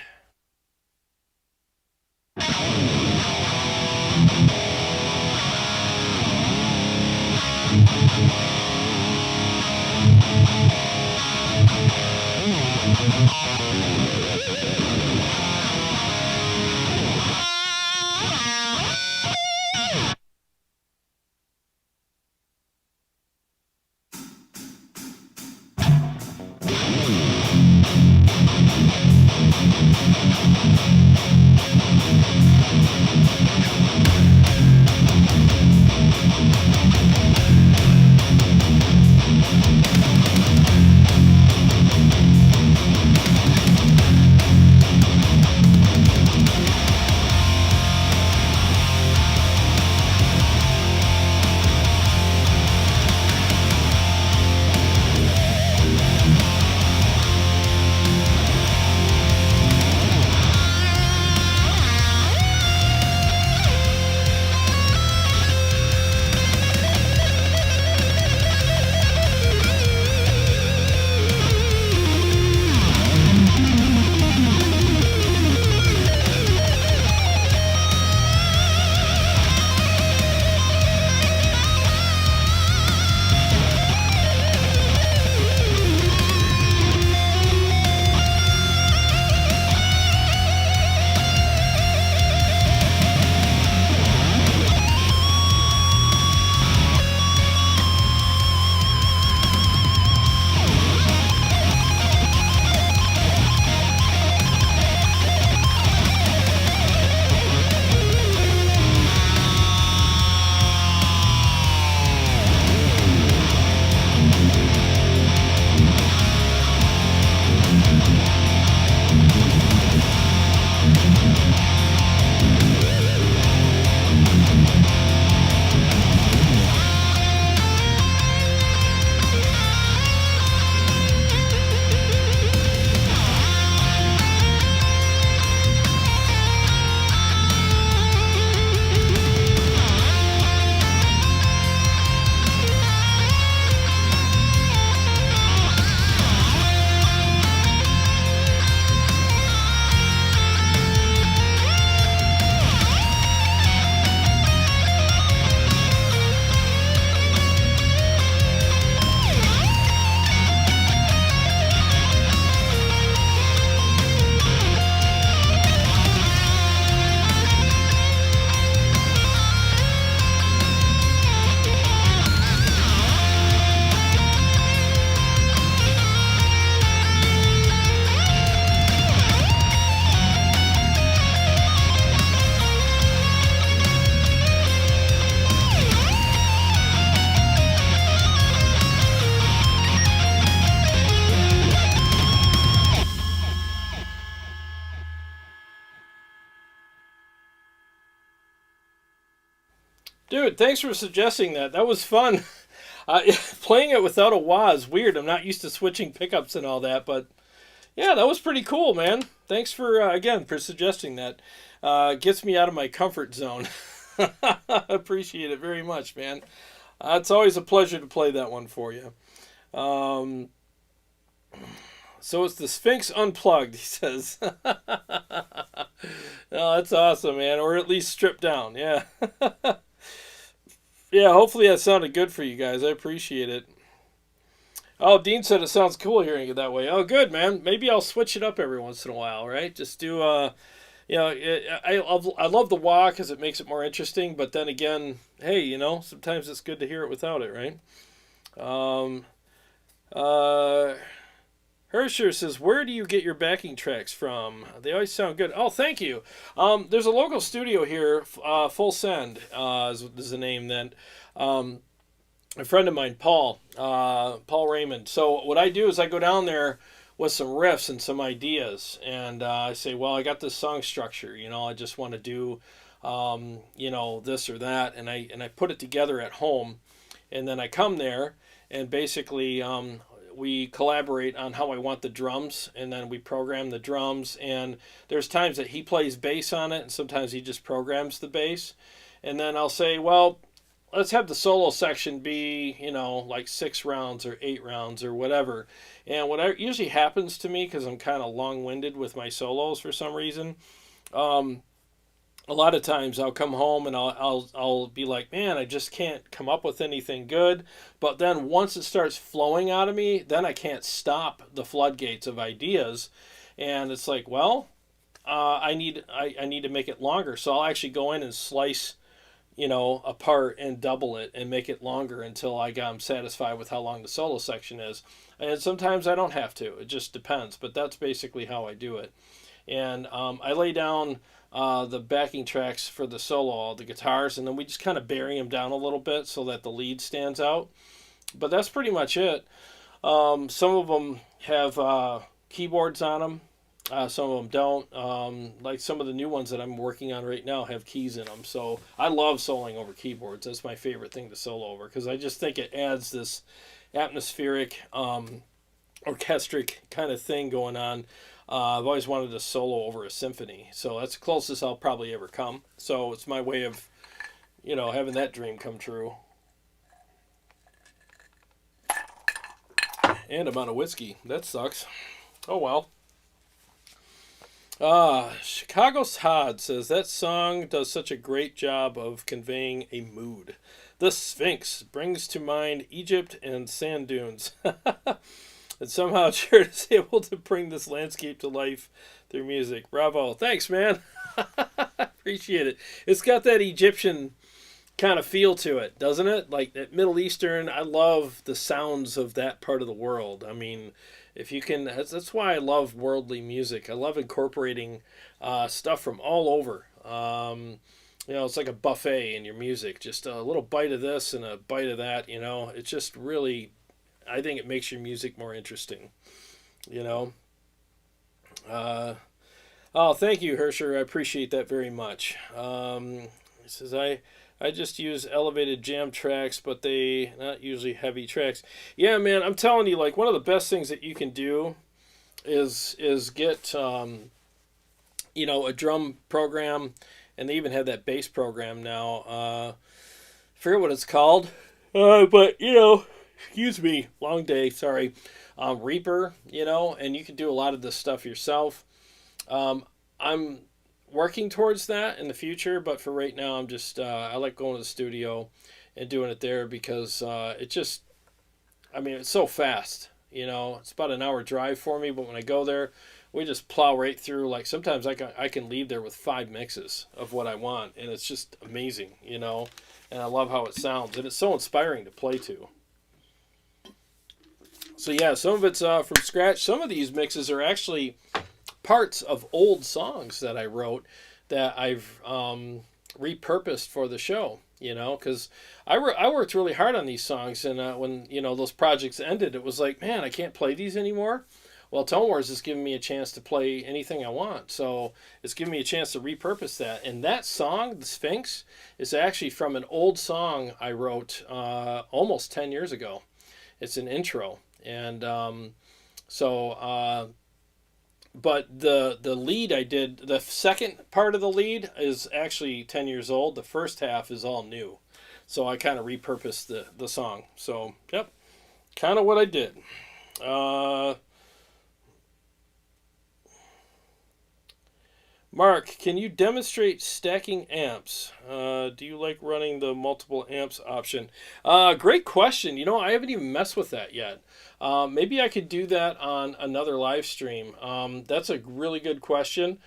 Dude, thanks for suggesting that. That was fun. Playing it without a wah is weird. I'm not used to switching pickups and all that, but yeah, that was pretty cool, man. Thanks for again for suggesting that. Gets me out of my comfort zone. Appreciate it very much, man. It's always a pleasure to play that one for you. So it's the Sphinx Unplugged, he says. Oh, that's awesome, man. Or at least stripped down, yeah. Yeah, hopefully that sounded good for you guys. I appreciate it. Oh, Dean said it sounds cool hearing it that way. Oh, good, man. Maybe I'll switch it up every once in a while, right? Just do, I love the wah because it makes it more interesting. But then again, hey, sometimes it's good to hear it without it, right? Hersher says, where do you get your backing tracks from? They always sound good. Oh, thank you. There's a local studio here, Full Send is the name that a friend of mine, Paul Raymond. So what I do is I go down there with some riffs and some ideas, and I say, well, I got this song structure, I just want to do, this or that, and I put it together at home, and then I come there, and basically we collaborate on how I want the drums, and then we program the drums. And there's times that he plays bass on it, and sometimes he just programs the bass. And then I'll say, well, let's have the solo section be, like 6 rounds or 8 rounds or whatever. And what usually happens to me, because I'm kind of long-winded with my solos for some reason, a lot of times I'll come home and I'll be like, man, I just can't come up with anything good. But then once it starts flowing out of me, then I can't stop the floodgates of ideas. And it's like, well, I need to make it longer. So I'll actually go in and slice, apart and double it and make it longer until I'm satisfied with how long the solo section is. And sometimes I don't have to. It just depends. But that's basically how I do it. And I lay down the backing tracks for the solo, all the guitars, and then we just kind of bury them down a little bit so that the lead stands out. But that's pretty much it. Some of them have keyboards on them. Some of them don't. Like some of the new ones that I'm working on right now have keys in them. So I love soloing over keyboards. That's my favorite thing to solo over, because I just think it adds this atmospheric, orchestric kind of thing going on. I've always wanted to solo over a symphony, so that's the closest I'll probably ever come. So it's my way of, having that dream come true. And I'm out of whiskey. That sucks. Oh well. Chicago Todd says that song does such a great job of conveying a mood. The Sphinx brings to mind Egypt and sand dunes. And somehow Jarrod is able to bring this landscape to life through music. Bravo. Thanks, man. Appreciate it. It's got that Egyptian kind of feel to it, doesn't it? Like that Middle Eastern. I love the sounds of that part of the world. I mean, if you can, that's why I love worldly music. I love incorporating stuff from all over. It's like a buffet in your music. Just a little bite of this and a bite of that, It's just really, I think it makes your music more interesting, Oh, thank you, Hersher. I appreciate that very much. He says, I just use elevated jam tracks, but they not usually heavy tracks. Yeah, man, I'm telling you, like, one of the best things that you can do is get, a drum program, and they even have that bass program now. Forget what it's called, but, excuse me, long day, sorry. Reaper, and you can do a lot of this stuff yourself. I'm working towards that in the future, but for right now, I'm just, I like going to the studio and doing it there because it's so fast, it's about an hour drive for me, but when I go there, we just plow right through. Like sometimes I can leave there with 5 mixes of what I want, and it's just amazing, and I love how it sounds, and it's so inspiring to play to. So yeah, some of it's from scratch. Some of these mixes are actually parts of old songs that I wrote that I've repurposed for the show, because I worked really hard on these songs, and when, those projects ended, it was like, man, I can't play these anymore. Well, Tone Wars is giving me a chance to play anything I want, so it's giving me a chance to repurpose that. And that song, The Sphinx, is actually from an old song I wrote almost 10 years ago. It's an intro, and but the lead I did, the second part of the lead is actually 10 years old. The first half is all new. So I kind of repurposed the song. So, yep, kind of what I did. Mark, can you demonstrate stacking amps? Do you like running the multiple amps option? Great question. I haven't even messed with that yet. Maybe I could do that on another live stream. That's a really good question.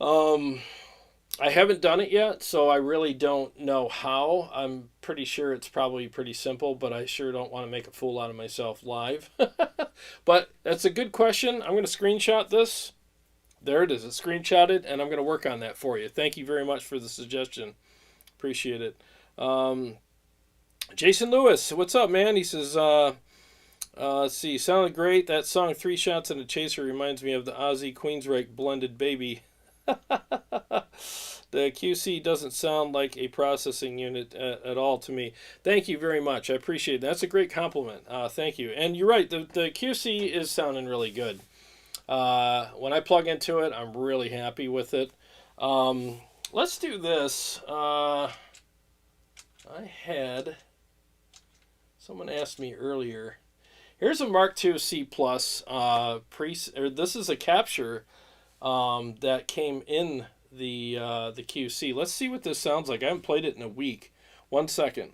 I haven't done it yet, so I really don't know how. I'm pretty sure it's probably pretty simple, but I sure don't want to make a fool out of myself live. But that's a good question. I'm going to screenshot this. There it is. It's screenshotted, and I'm going to work on that for you. Thank you very much for the suggestion. Appreciate it. Jason Lewis, what's up, man? He says, let's see, sounded great. That song, 3 Shots and a Chaser, reminds me of the Ozzy Queensryche blended baby. The QC doesn't sound like a processing unit at all to me. Thank you very much. I appreciate it. That's a great compliment. Thank you. And you're right. The QC is sounding really good. When I plug into it, I'm really happy with it. Let's do this. I had someone asked me earlier. Here's a Mark II C Plus this is a capture that came in the QC. Let's see what this sounds like. I haven't played it in a week. 1 second.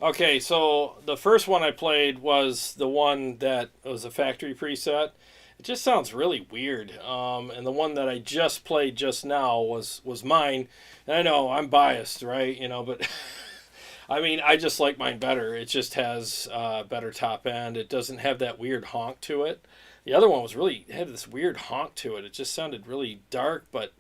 Okay, so the first one I played was the one that was a factory preset. It just sounds really weird. And the one that I just played just now was mine. And I know I'm biased, right? But I mean, I just like mine better. It just has better top end. It doesn't have that weird honk to it. The other one had this weird honk to it. It just sounded really dark, but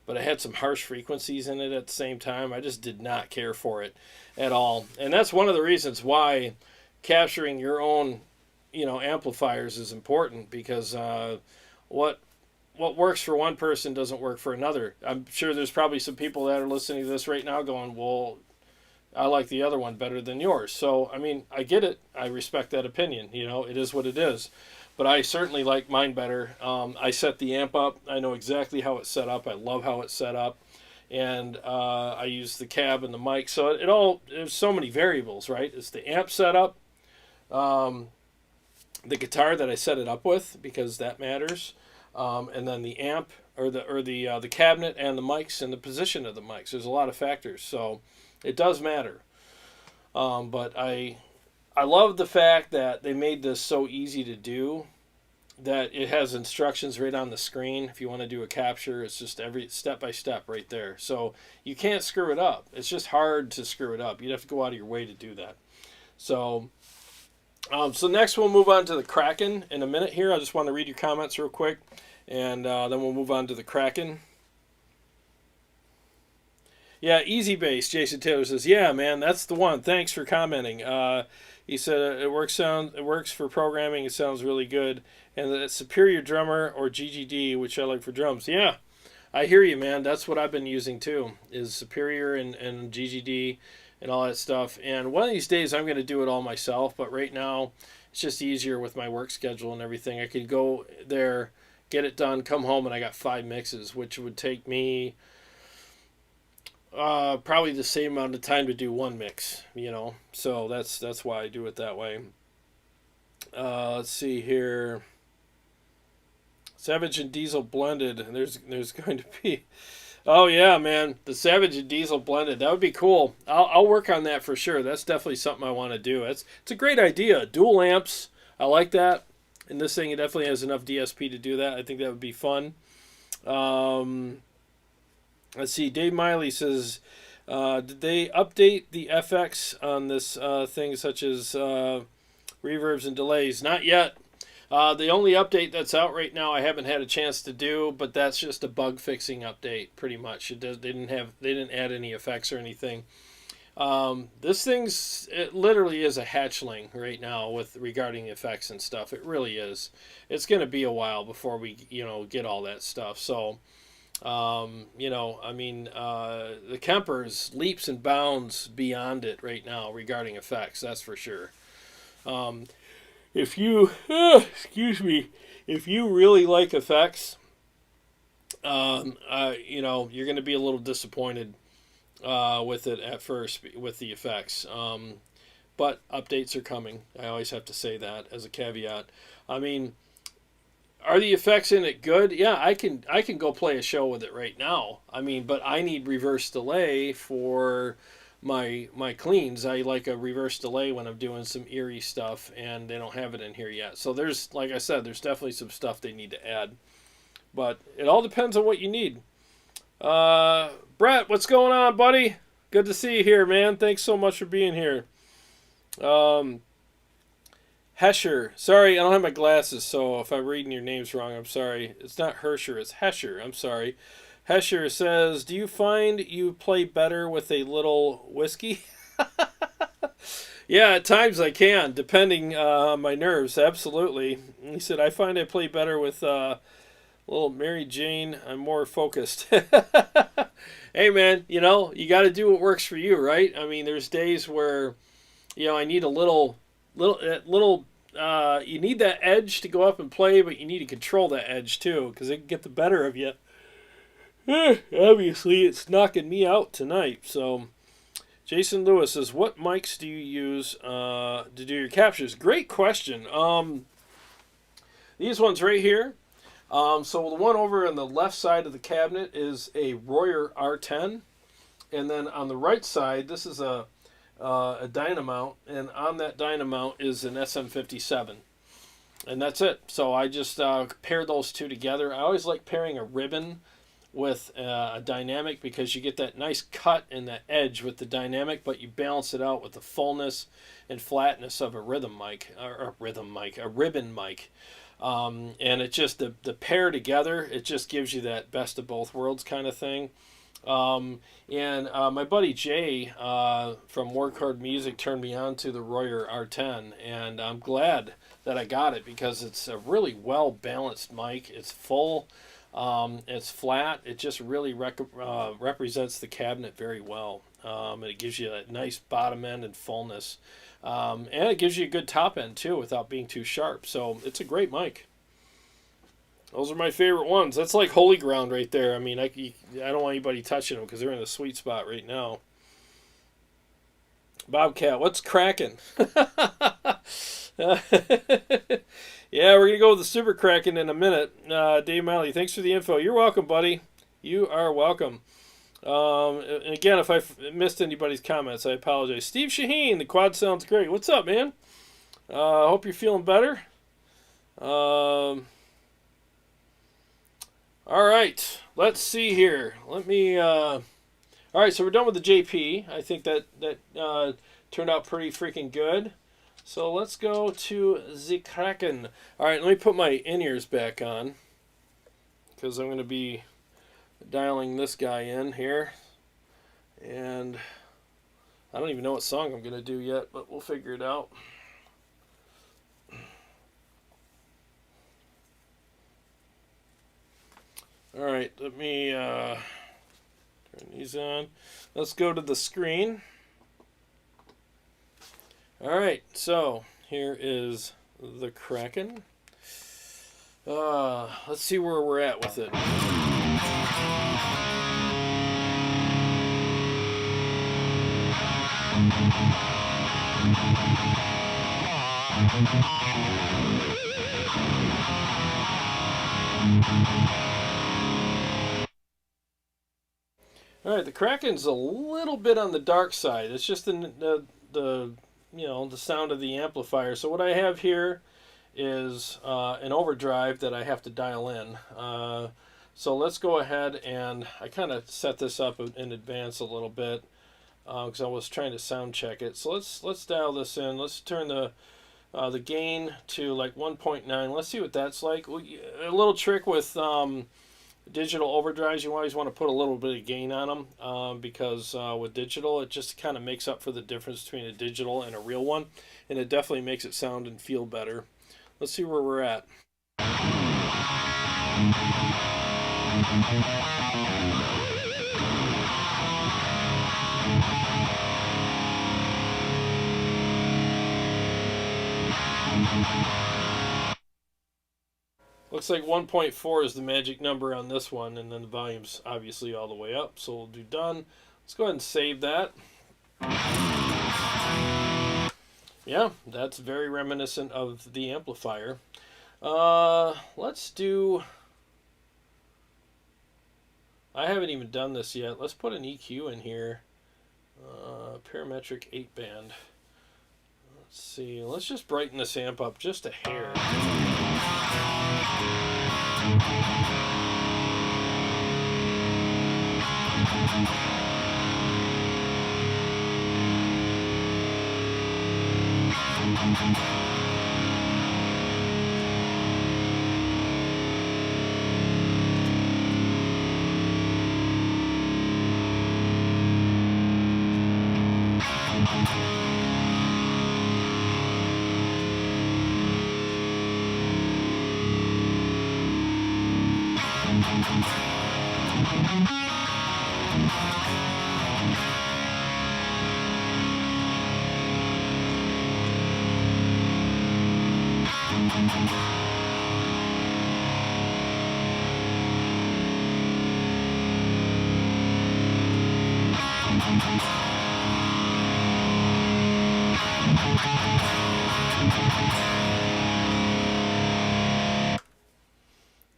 it had some harsh frequencies in it at the same time. I just did not care for it at all. And that's one of the reasons why capturing your own, amplifiers is important, because what works for one person doesn't work for another. I'm sure there's probably some people that are listening to this right now going, well, I like the other one better than yours. So, I mean, I get it. I respect that opinion. It is what it is. But I certainly like mine better. I set the amp up. I know exactly how it's set up. I love how it's set up. And I use the cab and the mic. So there's so many variables, right? It's the amp setup, the guitar that I set it up with, because that matters, and then the amp or the cabinet and the mics and the position of the mics. There's a lot of factors, so it does matter. But I love the fact that they made this so easy to do, that it has instructions right on the screen. If you want to do a capture, it's just every step by step right there. So you can't screw it up. It's just hard to screw it up. You'd have to go out of your way to do that. So next we'll move on to the Kraken in a minute here. I just want to read your comments real quick, and then we'll move on to the Kraken. Yeah, Easy Bass, Jason Taylor says, yeah, man, that's the one. Thanks for commenting. He said it works for programming. It sounds really good. And the Superior Drummer or GGD, which I like for drums. Yeah, I hear you, man. That's what I've been using too, is Superior and GGD and all that stuff. And one of these days I'm going to do it all myself. But right now it's just easier with my work schedule and everything. I could go there, get it done, come home, and I got 5 mixes, which would take me probably the same amount of time to do one mix, so that's why I do it that way. Let's see here. Savage and Diesel blended, and there's going to be, oh yeah, man, the Savage and Diesel blended, that would be cool. I'll work on that for sure. That's definitely something I want to do. It's a great idea. Dual amps, I like that. And this thing, it definitely has enough DSP to do that. I think that would be fun. Let's see, Dave Miley says, did they update the FX on this thing, such as reverbs and delays? Not yet. The only update that's out right now I haven't had a chance to do, but that's just a bug fixing update, pretty much. They didn't add any effects or anything. This it literally is a hatchling right now regarding effects and stuff. It really is. It's going to be a while before we get all that stuff. So You know, I mean, the KEMPER is leaps and bounds beyond it right now regarding effects. That's for sure. If you, excuse me, if you really like effects, you know, you're going to be a little disappointed with it at first with the effects. But updates are coming. I always have to say that as a caveat. I mean, are the effects in it good? Yeah, I can go play a show with it right now. I mean, but I need reverse delay for my cleans. I like a reverse delay when I'm doing some eerie stuff, and they don't have it in here yet. So there's, like I said, there's definitely some stuff they need to add. But it all depends on what you need. Brett, what's going on, buddy? Good to see you here, man. Thanks so much for being here. Hesher. Sorry, I don't have my glasses, so if I'm reading your names wrong, I'm sorry. It's not Hersher, it's Hesher. I'm sorry. Hesher says, do you find you play better with a little whiskey? Yeah, at times I can, depending on my nerves, absolutely. He said, I find I play better with little Mary Jane. I'm more focused. Hey, man, you know, you got to do what works for you, right? I mean, there's days where, you know, I need a little, you need that edge to go up and play, but you need to control that edge too, because it can get the better of you. Obviously, it's knocking me out tonight. So, Jason Lewis says, what mics do you use to do your captures? Great question. These ones right here. So the one over on the left side of the cabinet is a Royer R10. And then on the right side, this is a Dynamount, and on that Dynamount is an SM57, and that's it. So I just pair those two together. I always like pairing a ribbon with a dynamic, because you get that nice cut and that edge with the dynamic, but you balance it out with the fullness and flatness of a ribbon mic. And it just, the pair together, it just gives you that best of both worlds kind of thing. My buddy Jay from Work Hard Music turned me on to the Royer R10, and I'm glad that I got it, because it's a really well balanced mic. It's full, it's flat. It just really represents the cabinet very well, and it gives you a nice bottom end and fullness, and it gives you a good top end too without being too sharp. So it's a great mic. Those are my favorite ones. That's like holy ground right there. I mean, I don't want anybody touching them because they're in the sweet spot right now. Bobcat, what's Kraken? Yeah, we're going to go with the Super Kraken in a minute. Dave Miley, thanks for the info. You're welcome, buddy. You are welcome. And again, if I missed anybody's comments, I apologize. Steve Shaheen, the quad sounds great. What's up, man? Hope you're feeling better. All right, let's see here. Let me. All right, so we're done with the JP. I think that turned out pretty freaking good. So let's go to the Kraken. All right, let me put my in-ears back on, because I'm going to be dialing this guy in here. And I don't even know what song I'm going to do yet, but we'll figure it out. All right, let me turn these on. Let's go to the screen. All right, so here is the Kraken. Let's see where we're at with it. All right, the Kraken's a little bit on the dark side. It's just the sound of the amplifier. So what I have here is an overdrive that I have to dial in. So let's go ahead, and I kind of set this up in advance a little bit because I was trying to sound check it. So let's dial this in. Let's turn the gain to like 1.9. Let's see what that's like. A little trick with digital overdrives, you always want to put a little bit of gain on them because with digital, it just kind of makes up for the difference between a digital and a real one, and it definitely makes it sound and feel better. Let's see where we're at. Looks like 1.4 is the magic number on this one, and then the volume's obviously all the way up, so we'll do done. Let's go ahead and save that. Yeah, that's very reminiscent of the amplifier. Let's do... I haven't even done this yet. Let's put an EQ in here. Parametric 8-band. Let's see. Let's just brighten this amp up just a hair.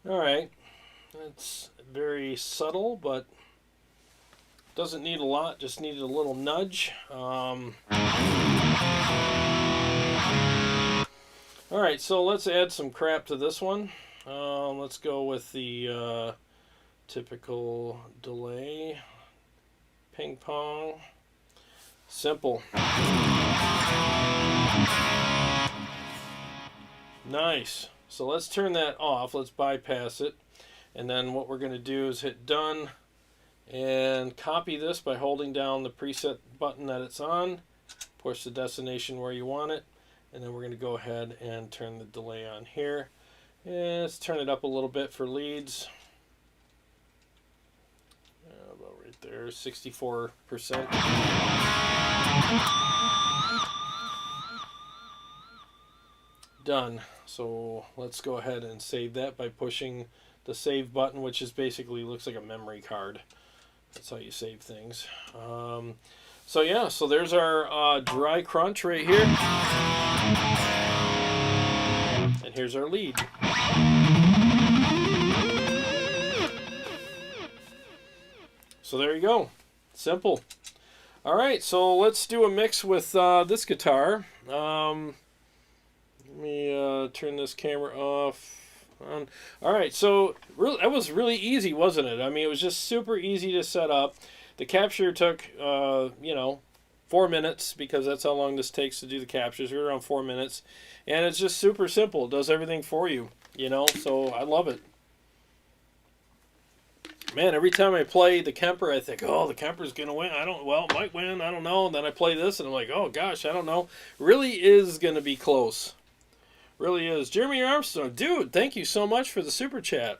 Alright, that's very subtle, but doesn't need a lot, just needed a little nudge. Alright, so let's add some crap to this one. Let's go with the typical delay. Ping pong. Simple. Nice. So let's turn that off. Let's bypass it. And then what we're going to do is hit done and copy this by holding down the preset button that it's on. Push the destination where you want it. And then we're going to go ahead and turn the delay on here. And let's turn it up a little bit for leads. About right there, 64%. Done. So let's go ahead and save that by pushing the save button, which is basically looks like a memory card. That's how you save things. So yeah, so there's our dry crunch right here. And here's our lead. So there you go. Simple. All right, so let's do a mix with this guitar. Let me turn this camera off. On. All right, so that was really easy, wasn't it? I mean, it was just super easy to set up. The capture took, 4 minutes, because that's how long this takes to do the captures. We're around 4 minutes, and it's just super simple. It does everything for you, so I love it. Man, every time I play the KEMPER, I think, oh, the KEMPER's going to win. It might win. I don't know. And then I play this, and I'm like, oh, gosh, I don't know. Really is going to be close. Really is. Jeremy Armstrong, dude, thank you so much for the super chat.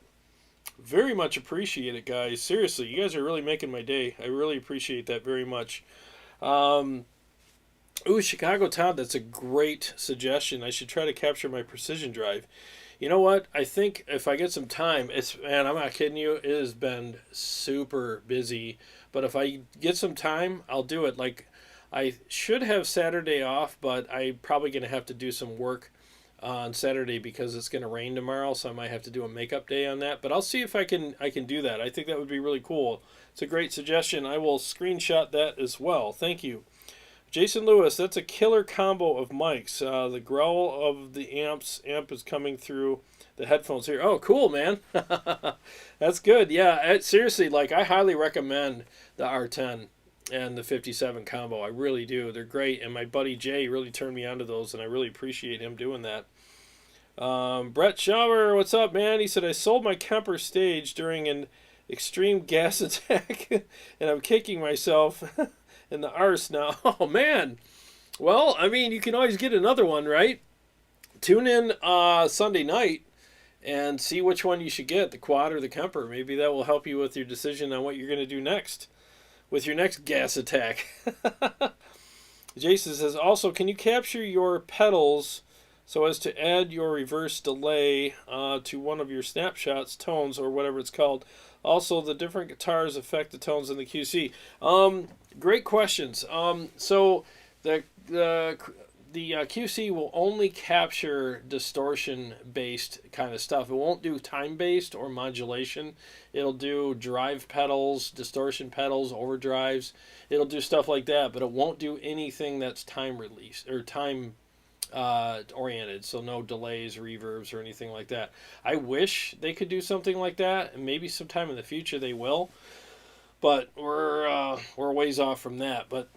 Very much appreciate it, guys. Seriously, you guys are really making my day. I really appreciate that very much. Ooh, Chicago Todd, that's a great suggestion. I should try to capture my precision drive. You know what? I think if I get some time, man, I'm not kidding you, it has been super busy. But if I get some time, I'll do it. Like, I should have Saturday off, but I'm probably going to have to do some work on Saturday because it's going to rain tomorrow, so I might have to do a makeup day on that. But I'll see if I can do that. I think that would be really cool. It's a great suggestion. I will screenshot that as well. Thank you. Jason Lewis, that's a killer combo of mics. The growl of the amp is coming through the headphones here. Oh, cool, man. That's good. Yeah, seriously, I highly recommend the R10 and the 57 combo. I really do. They're great, and my buddy Jay really turned me onto those, and I really appreciate him doing that. Brett Schauer, what's up, man? He said, I sold my KEMPER stage during an extreme gas attack, and I'm kicking myself in the arse now. Oh, man. Well, I mean, you can always get another one, right? Tune in Sunday night and see which one you should get, the quad or the KEMPER. Maybe that will help you with your decision on what you're going to do next with your next gas attack. Jason says, also, can you capture your pedals so as to add your reverse delay to one of your snapshots, tones, or whatever it's called. Also, the different guitars affect the tones in the QC. Great questions. So the QC will only capture distortion-based kind of stuff. It won't do time-based or modulation. It'll do drive pedals, distortion pedals, overdrives. It'll do stuff like that, but it won't do anything that's time released or time oriented. So no delays, reverbs, or anything like that. I wish they could do something like that, and maybe sometime in the future they will. But we're a ways off from that. But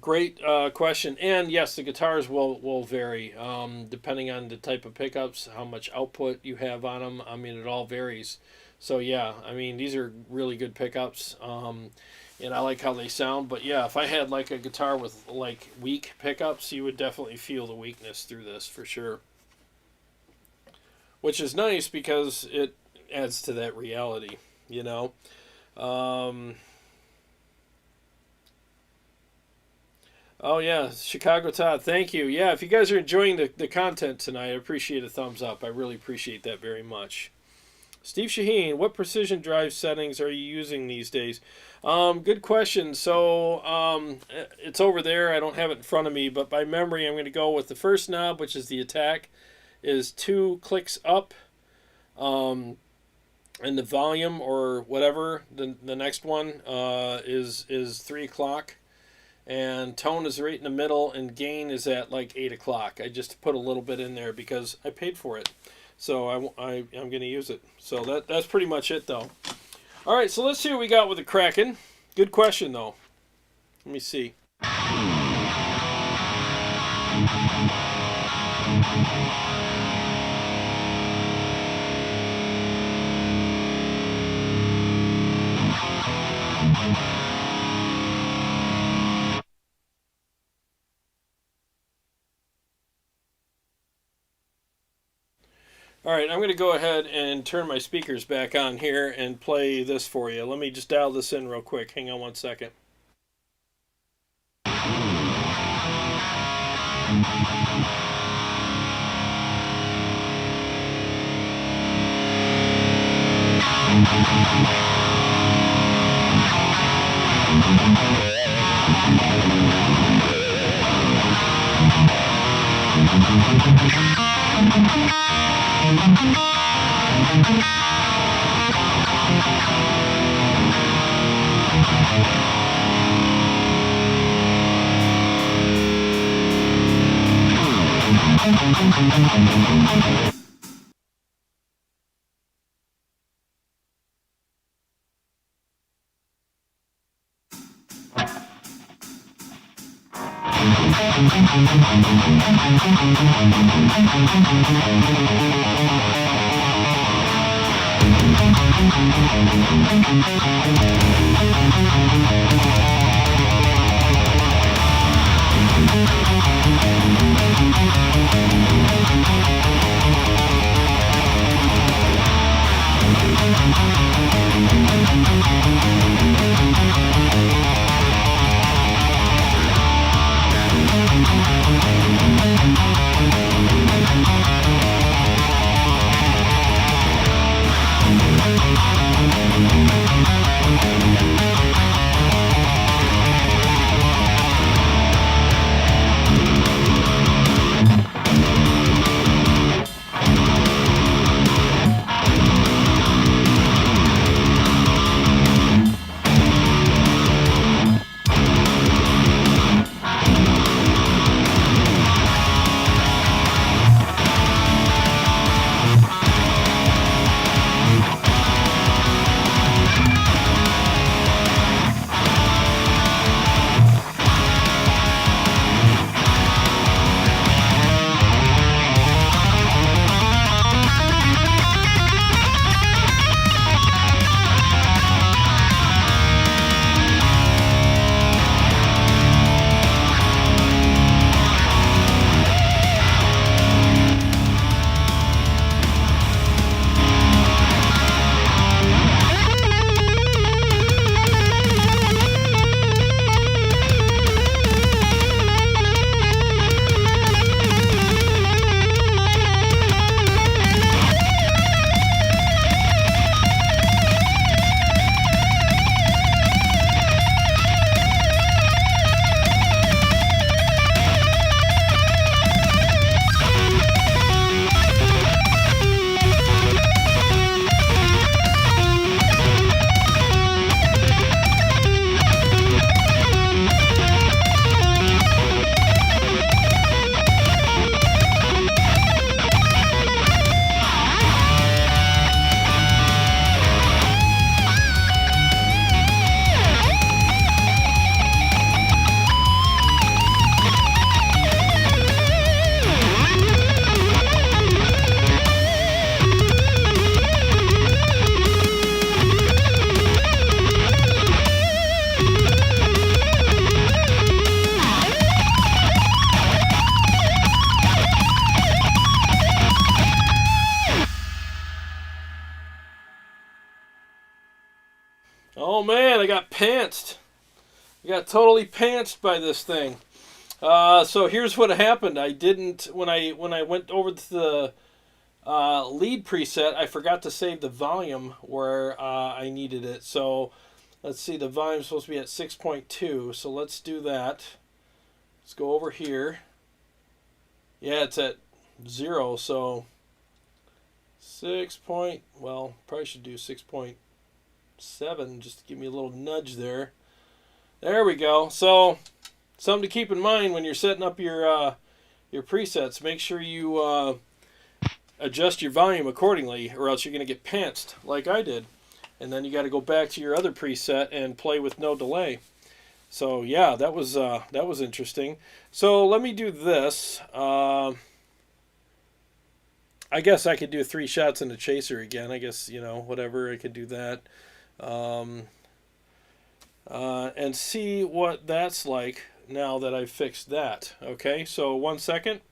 great question. And yes, the guitars will vary depending on the type of pickups, how much output you have on them. I mean, it all varies. So yeah, I mean, these are really good pickups, and I like how they sound. But yeah, if I had like a guitar with like weak pickups, you would definitely feel the weakness through this for sure. Which is nice because it adds to that reality, you know. Oh yeah, Chicago Todd, thank you. Yeah, if you guys are enjoying the content tonight, I appreciate a thumbs up. I really appreciate that very much. Steve Shaheen, what precision drive settings are you using these days? Good question. So it's over there. I don't have it in front of me, but by memory, I'm going to go with the first knob, which is the attack, is 2 clicks up, and the volume or whatever. The next one is 3 o'clock. And tone is right in the middle, and gain is at like 8 o'clock. I just put a little bit in there because I paid for it. So I'm going to use it. So that's pretty much it, though. All right, so let's see what we got with the Kraken. Good question, though. Let me see. All right, I'm going to go ahead and turn my speakers back on here and play this for you. Let me just dial this in real quick. Hang on one second. pantsed. I got totally pantsed by this thing. So here's what happened. I didn't, when I went over to the lead preset, I forgot to save the volume where I needed it. So let's see, the volume's supposed to be at 6.2. So let's do that. Let's go over here. Yeah, it's at 0. So probably should do 6.7 just to give me a little nudge there. There we go. So something to keep in mind when you're setting up your presets. Make sure you adjust your volume accordingly, or else you're going to get pantsed like I did. And then you got to go back to your other preset and play with no delay. So yeah, that was interesting. So let me do this. I guess I could do 3 shots in the chaser again. I guess, whatever, I could do that. And see what that's like now that I've fixed that. Okay, so 1 second.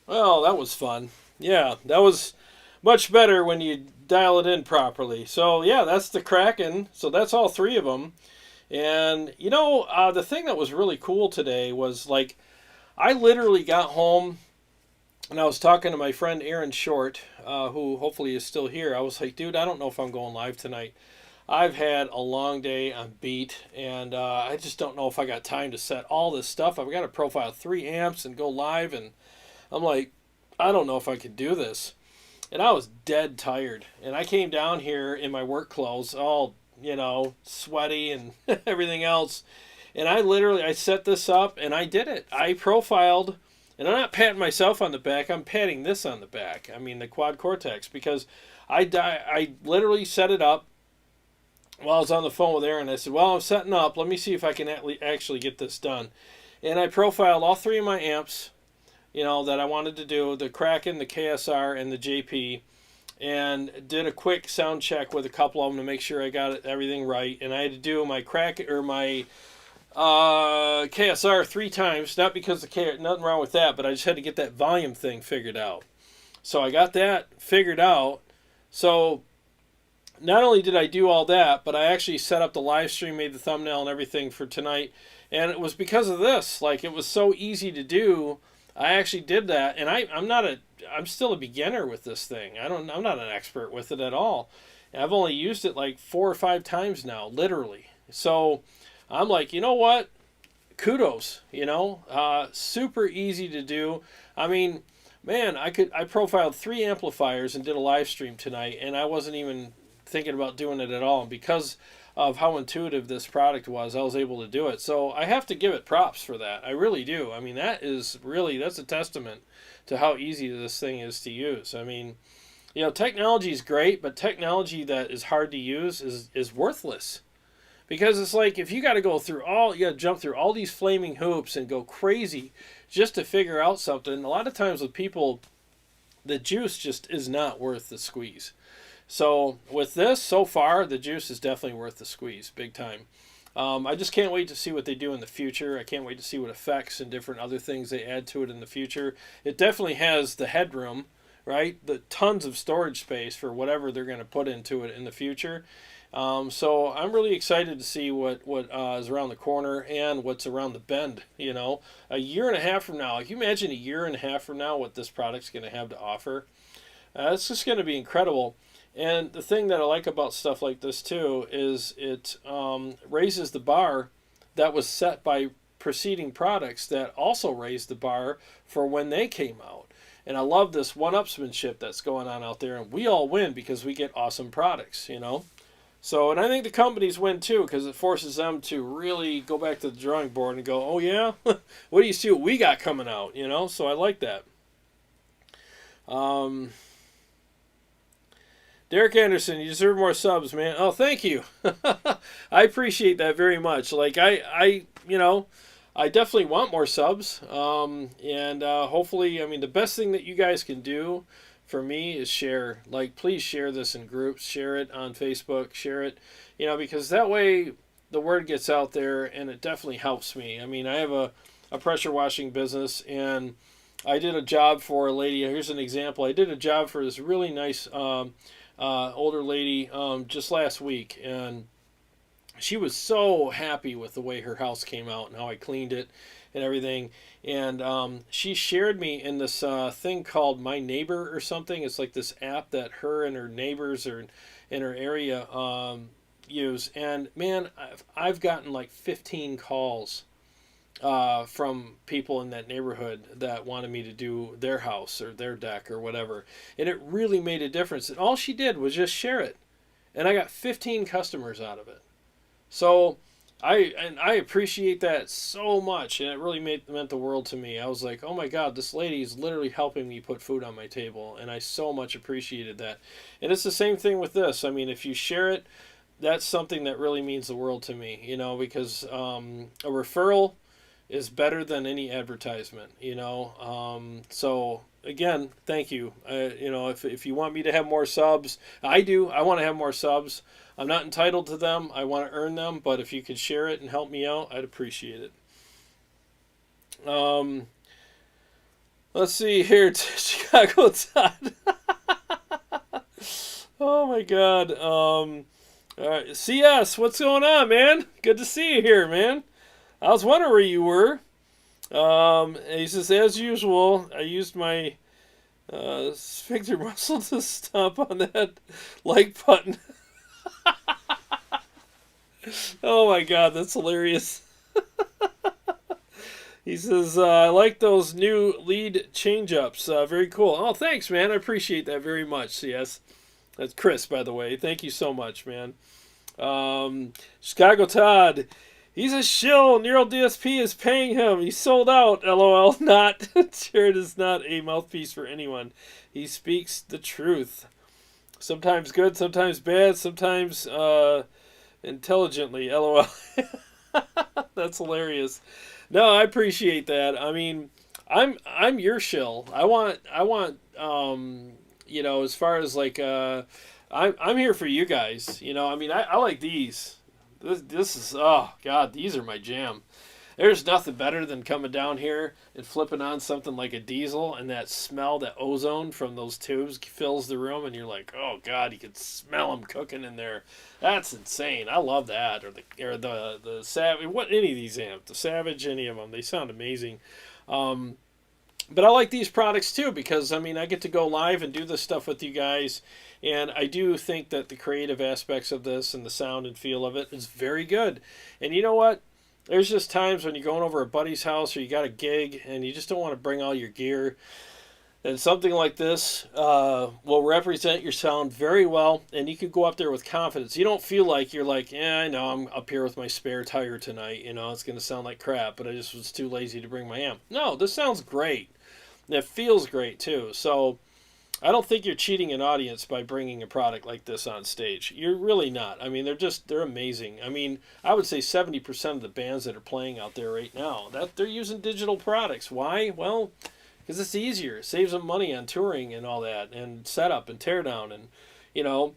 Well, that was fun. Yeah, that was much better when you dial it in properly. So yeah, that's the Kraken. So that's all 3 of them. And the thing that was really cool today was, like, I literally got home and I was talking to my friend Aaron Short, who hopefully is still here. I was like, dude, I don't know if I'm going live tonight. I've had a long day. I'm beat, and I just don't know if I got time to set all this stuff. I've got to profile 3 amps and go live, and I'm like, I don't know if I could do this. And I was dead tired. And I came down here in my work clothes, all, sweaty and everything else. And I set this up, and I did it. I profiled, and I'm not patting myself on the back. I'm patting this on the back. I mean, the quad Cortex, because I literally set it up. while I was on the phone with Aaron, I said, well, I'm setting up. Let me see if I can actually get this done. And I profiled all three of my amps, that I wanted to do, the Kraken, the KSR, and the JP, and did a quick sound check with a couple of them to make sure I got everything right. And I had to do my my KSR 3 times, not because nothing wrong with that, but I just had to get that volume thing figured out. So I got that figured out. So not only did I do all that, but I actually set up the live stream, made the thumbnail and everything for tonight. And it was because of this. Like, it was so easy to do. I actually did that, and I'm still a beginner with this thing. I'm not an expert with it at all. I've only used it like 4 or 5 times now, literally. So I'm like, you know what? Kudos, super easy to do. I mean, man, I profiled 3 amplifiers and did a live stream tonight, and I wasn't even thinking about doing it at all. And because of how intuitive this product was, I was able to do it. So I have to give it props for that. I really do. I mean, that's a testament to how easy this thing is to use. I mean, technology is great, but technology that is hard to use is worthless. Because it's like, if you got to jump through all these flaming hoops and go crazy just to figure out something. A lot of times with people, the juice just is not worth the squeeze. So with this, so far, the juice is definitely worth the squeeze, big time. I just can't wait to see what they do in the future. I can't wait to see what effects and different other things they add to it in the future. It definitely has the headroom, right? The tons of storage space for whatever they're going to put into it in the future. So I'm really excited to see what is around the corner and what's around the bend. A year and a half from now. Can you imagine a year and a half from now what this product's going to have to offer? It's just going to be incredible. And the thing that I like about stuff like this too is it raises the bar that was set by preceding products that also raised the bar for when they came out. And I love this one-upsmanship that's going on out there, and we all win because we get awesome products, So, and I think the companies win too, because it forces them to really go back to the drawing board and go, oh yeah, what do you see what we got coming out, So I like that. Derek Anderson, you deserve more subs, man. Oh, thank you. I appreciate that very much. Like, I definitely want more subs. And hopefully, I mean, the best thing that you guys can do for me is share. Like, please share this in groups. Share it on Facebook. Share it, because that way the word gets out there, and it definitely helps me. I mean, I have a pressure washing business, and I did a job for a lady. Here's an example. I did a job for this really nice older lady just last week, and she was so happy with the way her house came out and how I cleaned it and everything. And she shared me in this thing called My Neighbor or something. It's like this app that her and her neighbors or in her area use. And man, I've gotten like 15 calls from people in that neighborhood that wanted me to do their house or their deck or whatever. And it really made a difference. And all she did was just share it. And I got 15 customers out of it. So I appreciate that so much. And it really meant the world to me. I was like, oh my God, this lady is literally helping me put food on my table. And I so much appreciated that. And it's the same thing with this. I mean, if you share it, that's something that really means the world to me, because a referral is better than any advertisement, so again, thank you. If you want me to have more subs, I do. I want to have more subs. I'm not entitled to them. I want to earn them, but if you could share it and help me out, I'd appreciate it. Let's see here. Chicago Todd. Oh my God. All right. CS, what's going on, man? Good to see you here, man. I was wondering where you were. He says, as usual, I used my sphincter muscle to stomp on that like button. Oh my God, that's hilarious. He says, I like those new lead change-ups. Very cool. Oh, thanks, man. I appreciate that very much. CS. That's Chris, by the way. Thank you so much, man. Chicago Todd. He's a shill. Neural DSP is paying him. He's sold out. LOL. Not. Jarrod is not a mouthpiece for anyone. He speaks the truth. Sometimes good, sometimes bad, sometimes Intelligently, LOL. That's hilarious. No, I appreciate that. I mean, I'm your shill. You know, as far as like I'm here for you guys. You know, I mean, I like these. This is, oh god, these are my jam. There's nothing better than coming down here and flipping on something like a diesel, and that smell, that ozone from those tubes fills the room, and you're like, oh god, you can smell them cooking in there. That's insane. I love that. Or the Savage, what, any of these amps, the Savage, any of them, they sound amazing. But I like these products too because, I mean, I get to go live and do this stuff with you guys, and I do think that the creative aspects of this and the sound and feel of it is very good. And you know what? There's just times when you're going over a buddy's house or you got a gig and you just don't want to bring all your gear. And something like this will represent your sound very well, and you can go up there with confidence. You don't feel like you're like, I know I'm up here with my spare tire tonight. You know, it's going to sound like crap, but I just was too lazy to bring my amp. No, this sounds great. And it feels great, too. So I don't think you're cheating an audience by bringing a product like this on stage. You're really not. I mean, they're amazing. I mean, I would say 70% of the bands that are playing out there right now, that they're using digital products. Why? Well, because it's easier. It saves them money on touring and all that, and setup and teardown. And, you know,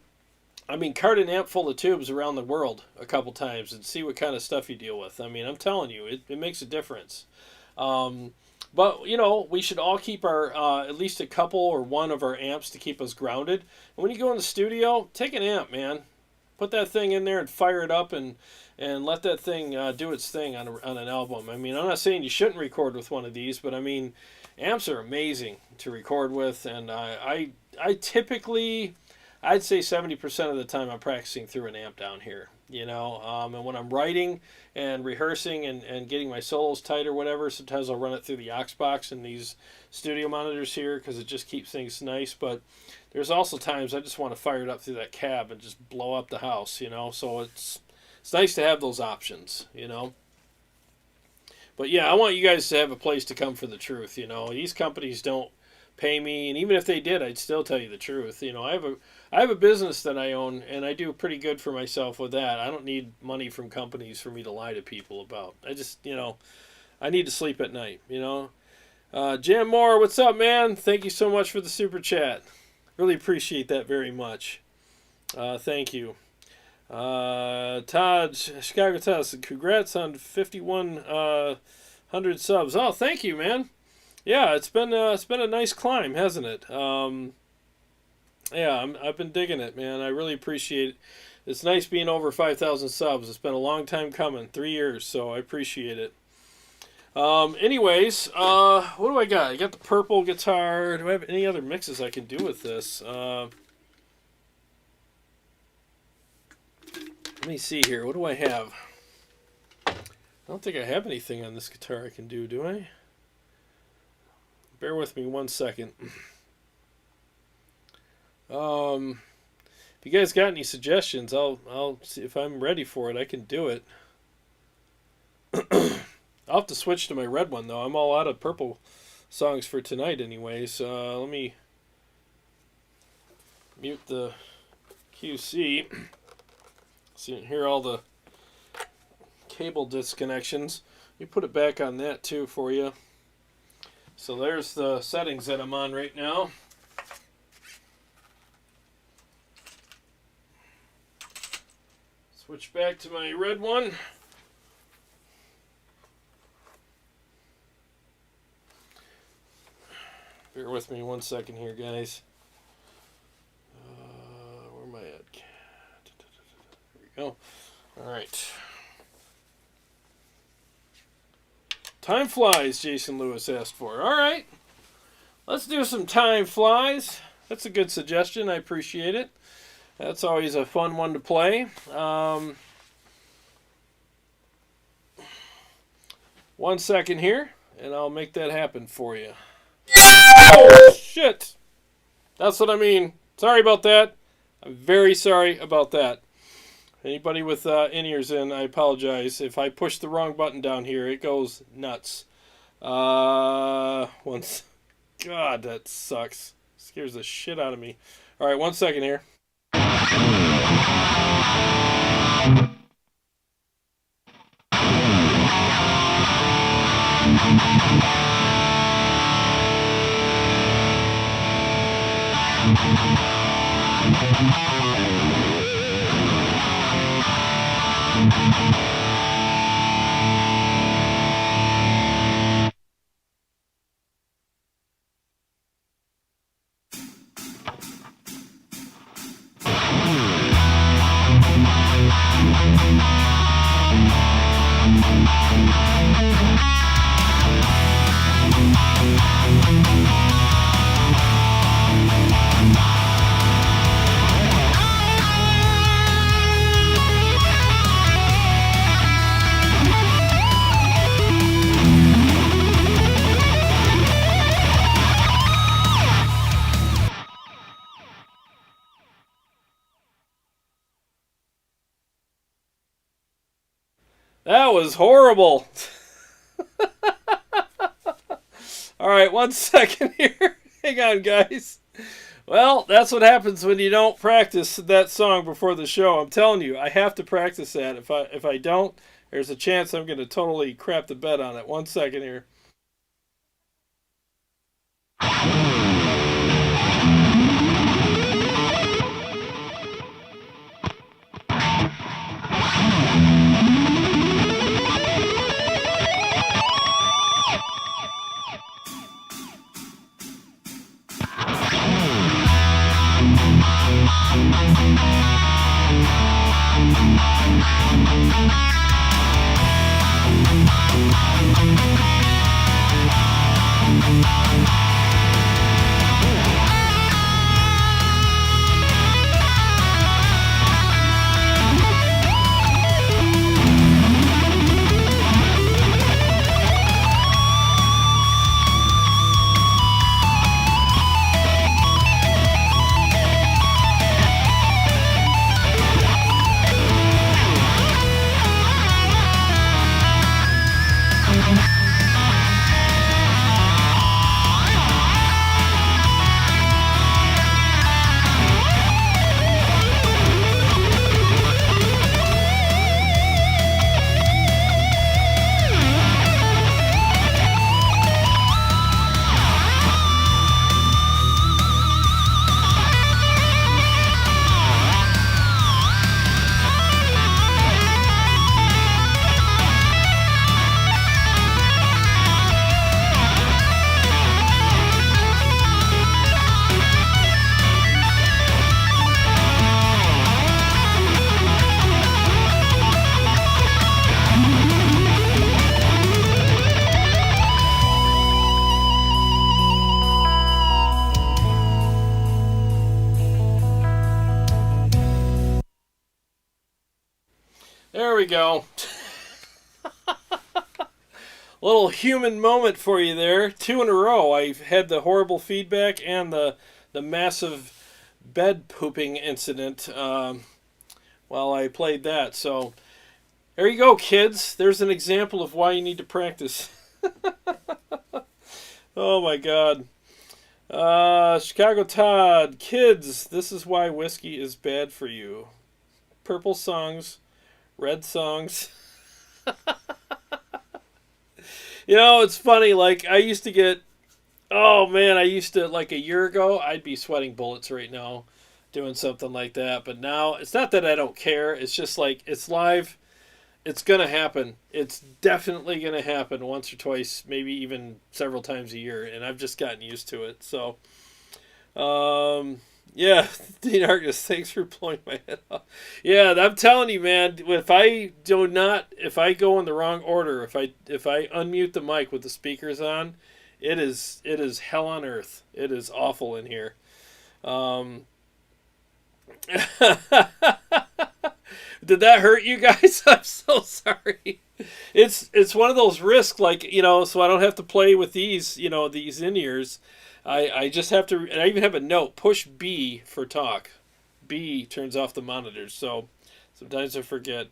I mean, cart an amp full of tubes around the world a couple times and see what kind of stuff you deal with. I mean, I'm telling you, it makes a difference. But, you know, we should all keep our, at least a couple or one of our amps to keep us grounded. And when you go in the studio, take an amp, man. Put that thing in there and fire it up and let that thing do its thing on an album. I mean, I'm not saying you shouldn't record with one of these, but I mean, amps are amazing to record with. And I typically, I'd say 70% of the time I'm practicing through an amp down here. You know, and when I'm writing and rehearsing and getting my solos tight or whatever, sometimes I'll run it through the aux box and these studio monitors here because it just keeps things nice. But there's also times I just want to fire it up through that cab and just blow up the house, you know. So it's nice to have those options, you know. But yeah, I want you guys to have a place to come for the truth, you know. These companies don't pay me, and even if they did, I'd still tell you the truth. You know, I have a business that I own, and I do pretty good for myself with that. I don't need money from companies for me to lie to people about. I just, you know, I need to sleep at night, you know. Jam Moore, what's up, man? Thank you so much for the super chat. Really appreciate that very much. Thank you. Todd, Chicago Todd, congrats on 5,100 subs. Oh, thank you, man. Yeah, it's been a nice climb, hasn't it? Yeah, I've been digging it, man. I really appreciate it. It's nice being over 5,000 subs. It's been a long time coming, 3 years, so I appreciate it. Anyways, what do I got? I got the purple guitar. Do I have any other mixes I can do with this? Let me see here. What do I have? I don't think I have anything on this guitar I can do I? Bear with me 1 second. If you guys got any suggestions, I'll see if I'm ready for it. I can do it. I'll have to switch to my red one though. I'm all out of purple songs for tonight, anyways. Let me mute the QC so you can hear all the cable disconnections. Let me put it back on that too for you. So there's the settings that I'm on right now. Switch back to my red one. Bear with me 1 second here, guys. Where am I at? There we go. All right. Time flies, Jason Lewis asked for. All right. Let's do some time flies. That's a good suggestion. I appreciate it. That's always a fun one to play. 1 second here, and I'll make that happen for you. Oh, shit. That's what I mean. Sorry about that. I'm very sorry about that. Anybody with in-ears in, I apologize. If I push the wrong button down here, it goes nuts. Once. God, that sucks. Scares the shit out of me. All right, 1 second here. That was horrible. All right, 1 second here. Hang on, guys. Well, that's what happens when you don't practice that song before the show. I'm telling you, I have to practice that. If I don't, there's a chance I'm going to totally crap the bed on it. 1 second here. There we go. Little human moment for you there. 2 in a row. I've had the horrible feedback and the massive bed pooping incident while I played that. So there you go, kids. There's an example of why you need to practice. Oh my God. Chicago Todd, kids, this is why whiskey is bad for you. Purple songs, red songs. You know, it's funny, like, I used to get, oh man, like a year ago, I'd be sweating bullets right now doing something like that. But now, it's not that I don't care, it's just like, it's live, it's going to happen. It's definitely going to happen once or twice, maybe even several times a year, and I've just gotten used to it. So, yeah, Dean Argus, thanks for blowing my head off. Yeah, I'm telling you, man, if I go in the wrong order, if I unmute the mic with the speakers on, it is hell on earth. It is awful in here. Did that hurt you guys? I'm so sorry. It's one of those risks, like, you know, so I don't have to play with these, you know, these in-ears. I just have to, and I even have a note, push B for talk. B turns off the monitors, so sometimes I forget.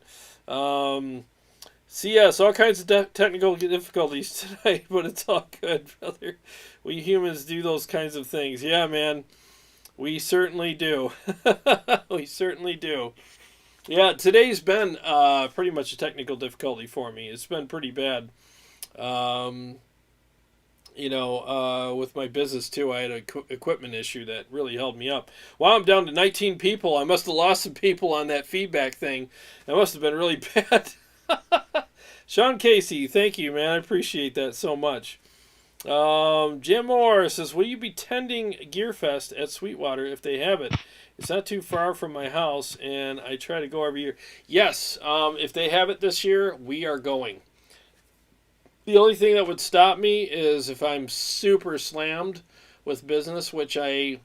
CS, all kinds of technical difficulties tonight, but it's all good, brother. We humans do those kinds of things. Yeah, man, we certainly do. We certainly do. Yeah, today's been pretty much a technical difficulty for me. It's been pretty bad. With my business too, I had an equipment issue that really held me up. Wow, I'm down to 19 people. I must have lost some people on that feedback thing. That must have been really bad. Sean Casey, thank you, man. I appreciate that so much. Jim Moore says, will you be tending Gearfest at Sweetwater if they have it? It's not too far from my house, and I try to go every year. Yes, if they have it this year, we are going. The only thing that would stop me is if I'm super slammed with business, which I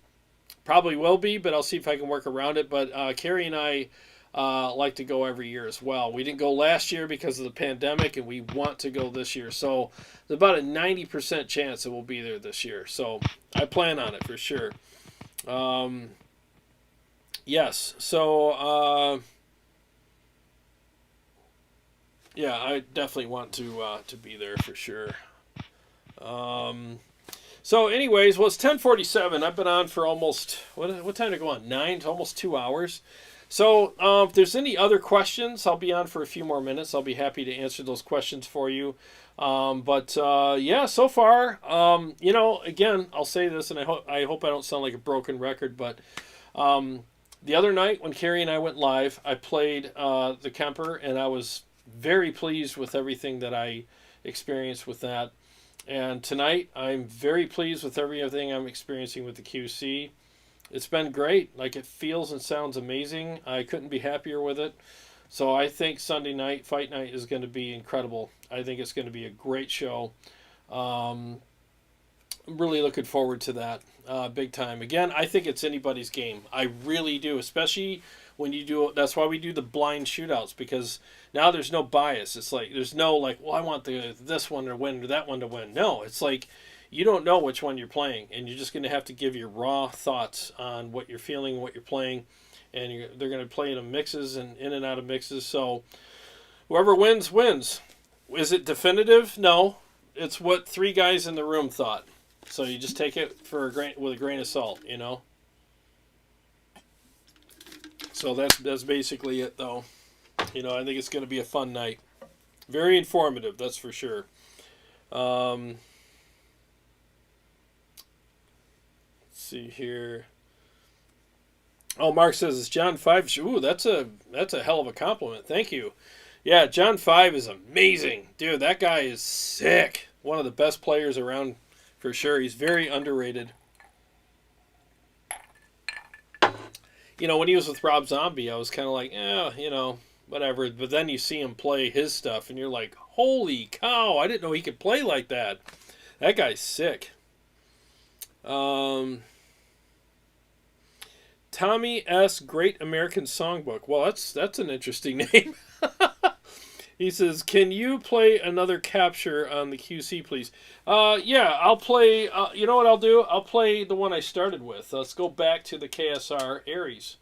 probably will be, but I'll see if I can work around it. But Carrie and I like to go every year as well. We didn't go last year because of the pandemic, and we want to go this year. So there's about a 90% chance that we'll be there this year. So I plan on it for sure. Yes. So yeah, I definitely want to be there for sure. So anyways, well, it's 10:47. I've been on for almost, what time to go on? 9 to almost 2 hours. So if there's any other questions, I'll be on for a few more minutes. I'll be happy to answer those questions for you. Yeah, so far, again, I'll say this, and I hope I don't sound like a broken record, but the other night when Carrie and I went live, I played the KEMPER, and I was very pleased with everything that I experienced with that. And tonight, I'm very pleased with everything I'm experiencing with the QC. It's been great. Like, it feels and sounds amazing. I couldn't be happier with it. So I think Sunday night, Fight Night, is going to be incredible. I think it's going to be a great show. I'm really looking forward to that big time. Again, I think it's anybody's game. I really do, especially when you do. That's why we do the blind shootouts, because now there's no bias. It's like there's no like, well, I want this one to win or that one to win. No, it's like you don't know which one you're playing, and you're just going to have to give your raw thoughts on what you're feeling, what you're playing, and they're going to play in mixes and in and out of mixes. So whoever wins, wins. Is it definitive? No. It's what 3 guys in the room thought. So you just take it with a grain of salt, you know. So that's basically it, though. You know, I think it's going to be a fun night. Very informative, that's for sure. Let's see here. Oh, Mark says it's John 5. Ooh, that's a hell of a compliment. Thank you. Yeah, John 5 is amazing. Dude, that guy is sick. One of the best players around for sure. He's very underrated. You know, when he was with Rob Zombie, I was kind of like, whatever. But then you see him play his stuff, and you're like, holy cow, I didn't know he could play like that. That guy's sick. Tommy S. Great American Songbook. Well, that's an interesting name. He says, can you play another capture on the QC, please? Yeah, I'll play, you know what I'll do? I'll play the one I started with. Let's go back to the KSR Aries.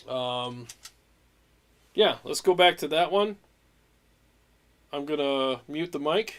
Yeah, let's go back to that one. I'm going to mute the mic.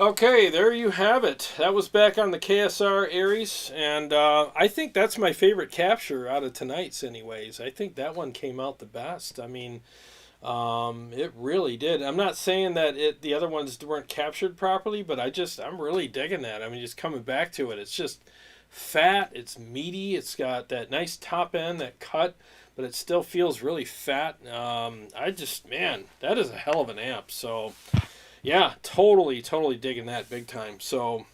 Okay, there you have it. That was back on the KSR Aries, and I think that's my favorite capture out of tonight's anyways. I think that one came out the best. I mean, it really did. I'm not saying that the other ones weren't captured properly, but I'm really digging that. I mean, just coming back to it, it's just fat, it's meaty, it's got that nice top end, that cut, but it still feels really fat. Man, that is a hell of an amp. So yeah, totally digging that big time. So,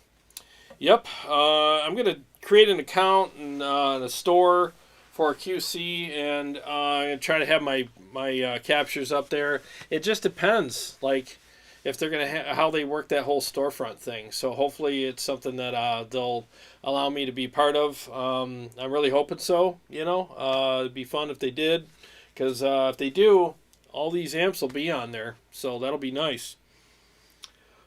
yep, I'm going to create an account in a store for QC, and I'm going to try to have my captures up there. It just depends, like, if they're going to how they work that whole storefront thing. So hopefully it's something that they'll allow me to be part of. I'm really hoping so, you know. It'd be fun if they did, because if they do, all these amps will be on there. So that'll be nice.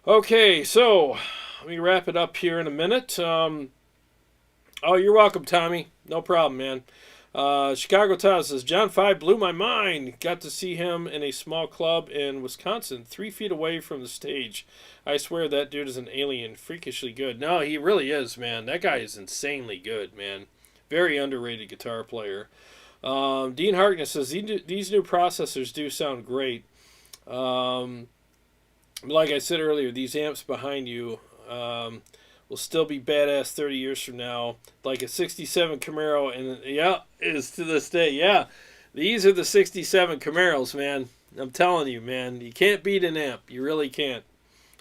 Okay, so let me wrap it up here in a minute. Oh, you're welcome, Tommy. No problem, man. Chicago Todd says, John 5 blew my mind. Got to see him in a small club in Wisconsin, 3 feet away from the stage. I swear that dude is an alien, freakishly good. No, he really is, man. That guy is insanely good, man. Very underrated guitar player. Dean Harkness says, these new processors do sound great. Like I said earlier, these amps behind you will still be badass 30 years from now. Like a 67 Camaro, and yeah, it is to this day. Yeah, these are the 67 Camaros, man. I'm telling you, man. You can't beat an amp. You really can't.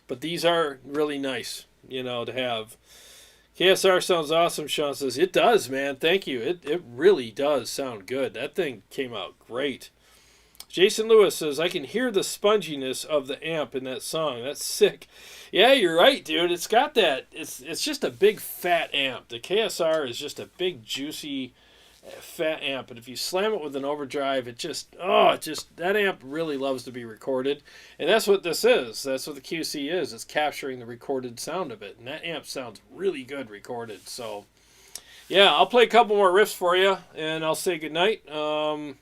But these are really nice, you know, to have. KSR sounds awesome, Sean says. It does, man. Thank you. It really does sound good. That thing came out great. Jason Lewis says, I can hear the sponginess of the amp in that song. That's sick. Yeah, you're right, dude. It's got that. It's just a big fat amp. The KSR is just a big, juicy, fat amp. But if you slam it with an overdrive, that amp really loves to be recorded. And that's what this is. That's what the QC is. It's capturing the recorded sound of it. And that amp sounds really good recorded. So, yeah, I'll play a couple more riffs for you, and I'll say goodnight. Gotta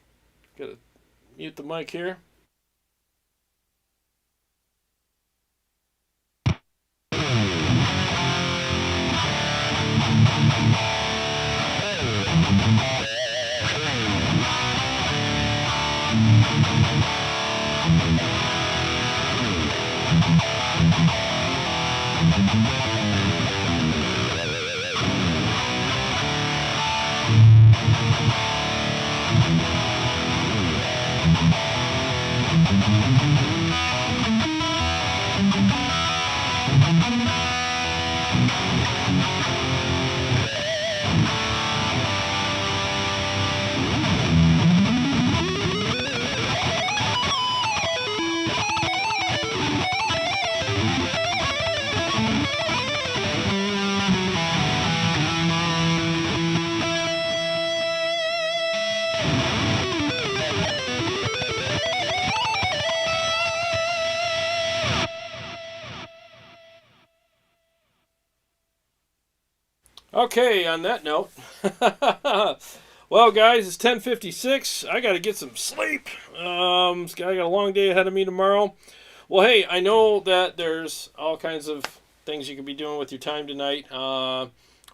mute the mic here. Okay, on that note, well, guys, it's 10:56. I got to get some sleep. I got a long day ahead of me tomorrow. Well, hey, I know that there's all kinds of things you could be doing with your time tonight,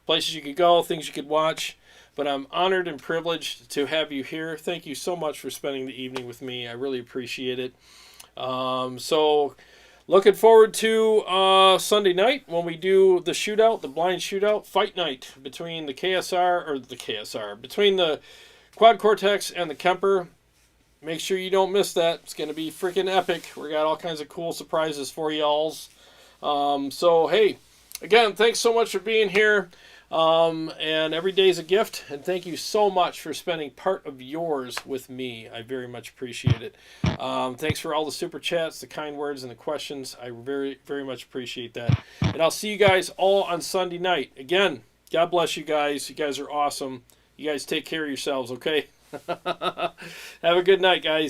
places you could go, things you could watch, but I'm honored and privileged to have you here. Thank you so much for spending the evening with me. I really appreciate it. So looking forward to Sunday night when we do the shootout, the blind shootout, fight night between between the Quad Cortex and the KEMPER. Make sure you don't miss that. It's going to be freaking epic. We got all kinds of cool surprises for y'alls. So, hey, again, thanks so much for being here. And every day's a gift. And thank you so much for spending part of yours with me. I very much appreciate it. Thanks for all the super chats, the kind words, and the questions. I very, very much appreciate that. And I'll see you guys all on Sunday night. Again, God bless you guys. You guys are awesome. You guys take care of yourselves, okay? Have a good night, guys.